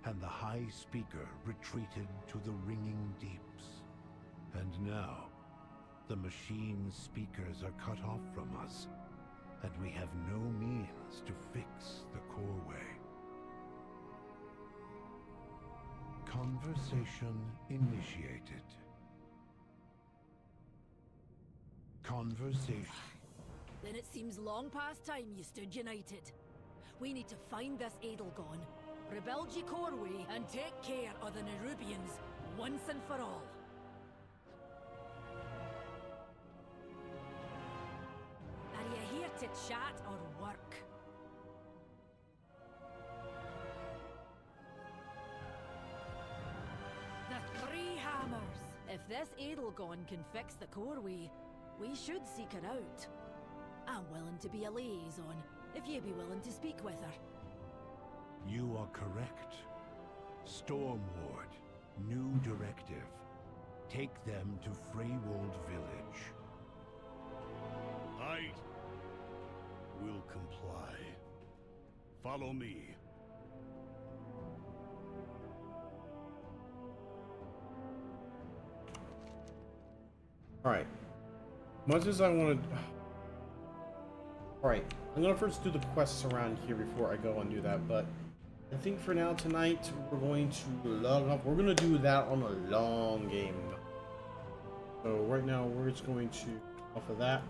and the High Speaker retreated to the Ringing Deeps. And now, the machine speakers are cut off from us, and we have no means to fix the Coreway. Conversation initiated. Conversation. Then it seems long past time you stood united. We need to find this Edelgone, rebuild your Coreway, and take care of the Nerubians once and for all. Are you here to chat or work? The 3 hammers. If this Edelgone can fix the Coreway, we should seek her out. I'm willing to be a liaison, if you be willing to speak with her. You are correct. Storm Ward, new directive. Take them to Freywold Village. I will comply. Follow me. Alright. Much as I want to... Alright, I'm going to first do the quests around here before I go and do that, but I think for now tonight we're going to log off. We're going to do that on a long game. So right now we're just going to off of that.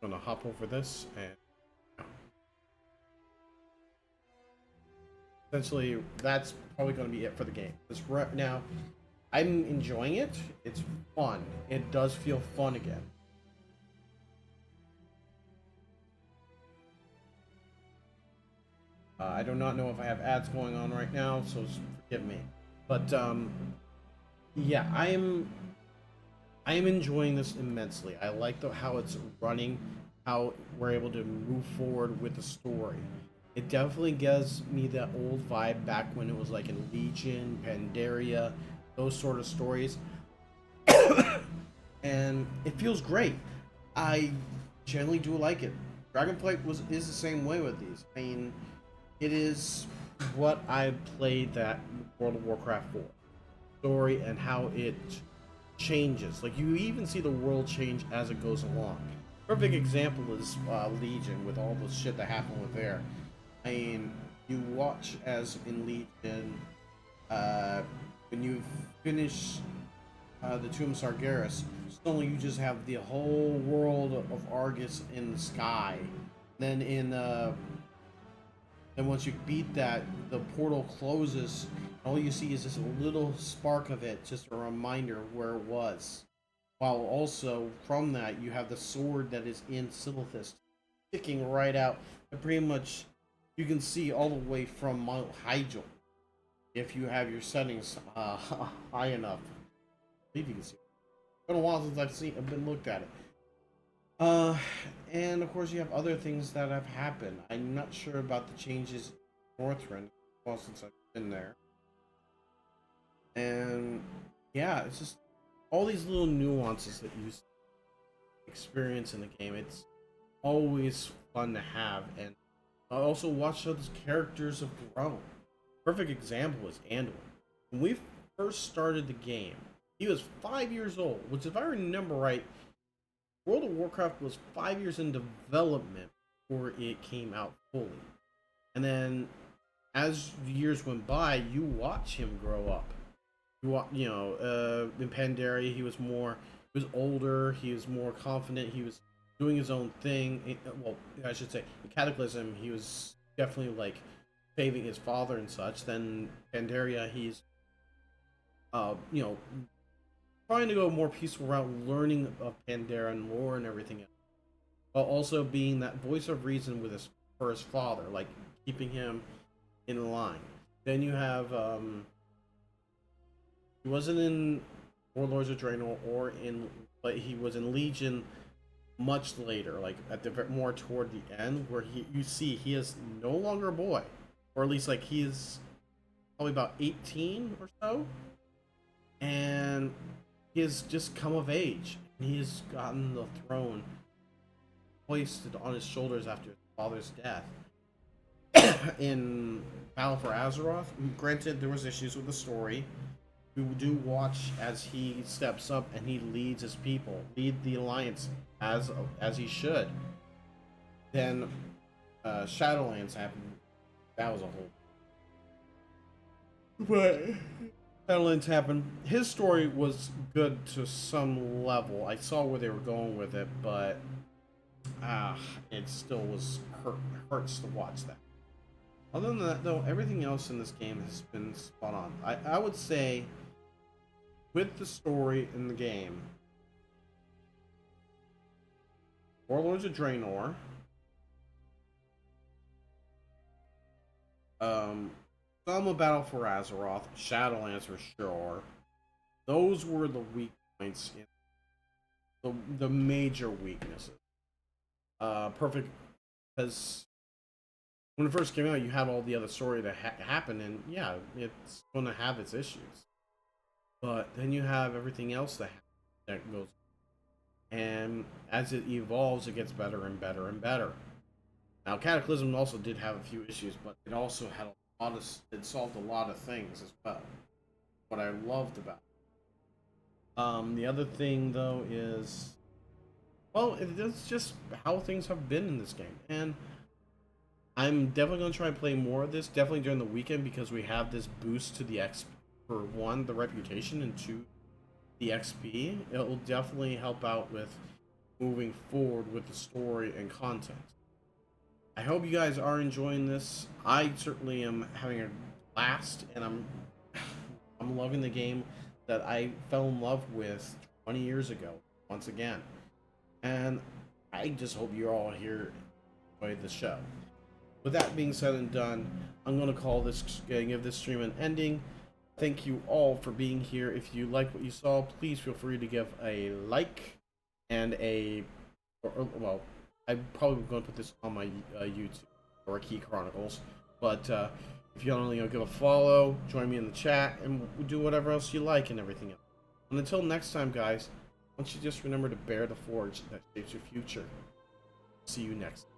I'm going to hop over this and essentially, that's probably going to be it for the game. Because right now, I'm enjoying it. It's fun. It does feel fun again. I do not know if I have ads going on right now, so forgive me. But yeah, I am enjoying this immensely. I like how it's running, how we're able to move forward with the story. It definitely gives me that old vibe back when it was like in Legion, Pandaria, those sort of stories. And it feels great. I generally do like it. Dragonflight is the same way with these. I mean, it is what I played that World of Warcraft for. story and how it changes. Like, you even see the world change as it goes along. Perfect example is Legion, with all the shit that happened with there. I mean, you watch as in Legion, when you finish the Tomb of Sargeras, suddenly you just have the whole world of Argus in the sky. Then then once you beat that, the portal closes. All you see is just a little spark of it, just a reminder of where it was. While also, from that, you have the sword that is in Silithus sticking right out. And pretty much, you can see all the way from Mount Hyjal. If you have your settings high enough. I believe you can see it. It's been a while since I've been looked at it. And of course you have other things that have happened. I'm not sure about the changes in Northrend, well, since I've been there. And yeah, it's just all these little nuances that you experience in the game. It's always fun to have, and I also watch how those characters have grown. Perfect example is Anduin. When we first started the game, he was 5 years old, which, if I remember right, World of Warcraft was 5 years in development before it came out fully. And then, as the years went by, you watch him grow up. In Pandaria, he was older, he was more confident, he was doing his own thing. Well, I should say, in Cataclysm, he was definitely like saving his father and such. Then Pandaria, he's trying to go a more peaceful route, learning of Pandaren and lore and everything else, while also being that voice of reason for his father, like keeping him in line. Then you have he wasn't in Warlords of Draenor but he was in Legion much later, like at the more toward the end, where you see he is no longer a boy, or at least like he is probably about 18 or so, and he has just come of age. He has gotten the throne hoisted on his shoulders after his father's death. In Battle for Azeroth, granted there was issues with the story, we do watch as he steps up and he leads his people, lead the Alliance as he should. Then Shadowlands happened. That was a whole... But Shadowlands happened. His story was good to some level. I saw where they were going with it, but it still hurts to watch that. Other than that, though, everything else in this game has been spot on. I would say, with the story in the game, Warlords of Draenor, some of Battle for Azeroth, Shadowlands for sure. Those were the weak points, the major weaknesses. Perfect, because when it first came out, you had all the other story that happened, and yeah, it's going to have its issues. But then you have everything else that goes, and as it evolves, it gets better and better and better. Now, Cataclysm also did have a few issues, but it also had it solved a lot of things as well. What I loved about it. The other thing, though, is, well, it's just how things have been in this game, and I'm definitely going to try and play more of this, definitely during the weekend, because we have this boost to the XP, for one, the reputation, and two, the XP. It will definitely help out with moving forward with the story and content. I hope you guys are enjoying this. I certainly am having a blast, and I'm loving the game that I fell in love with 20 years ago, once again. And I just hope you're all here to enjoy the show. With that being said and done, I'm going to give this stream an ending. Thank you all for being here. If you liked what you saw, please feel free to give a like and well, I'm probably going to put this on my YouTube or Key Chronicles. But if you want to give a follow, join me in the chat, and we'll do whatever else you like and everything else. And until next time, guys, I want you to just remember to bear the forge that shapes your future. See you next time.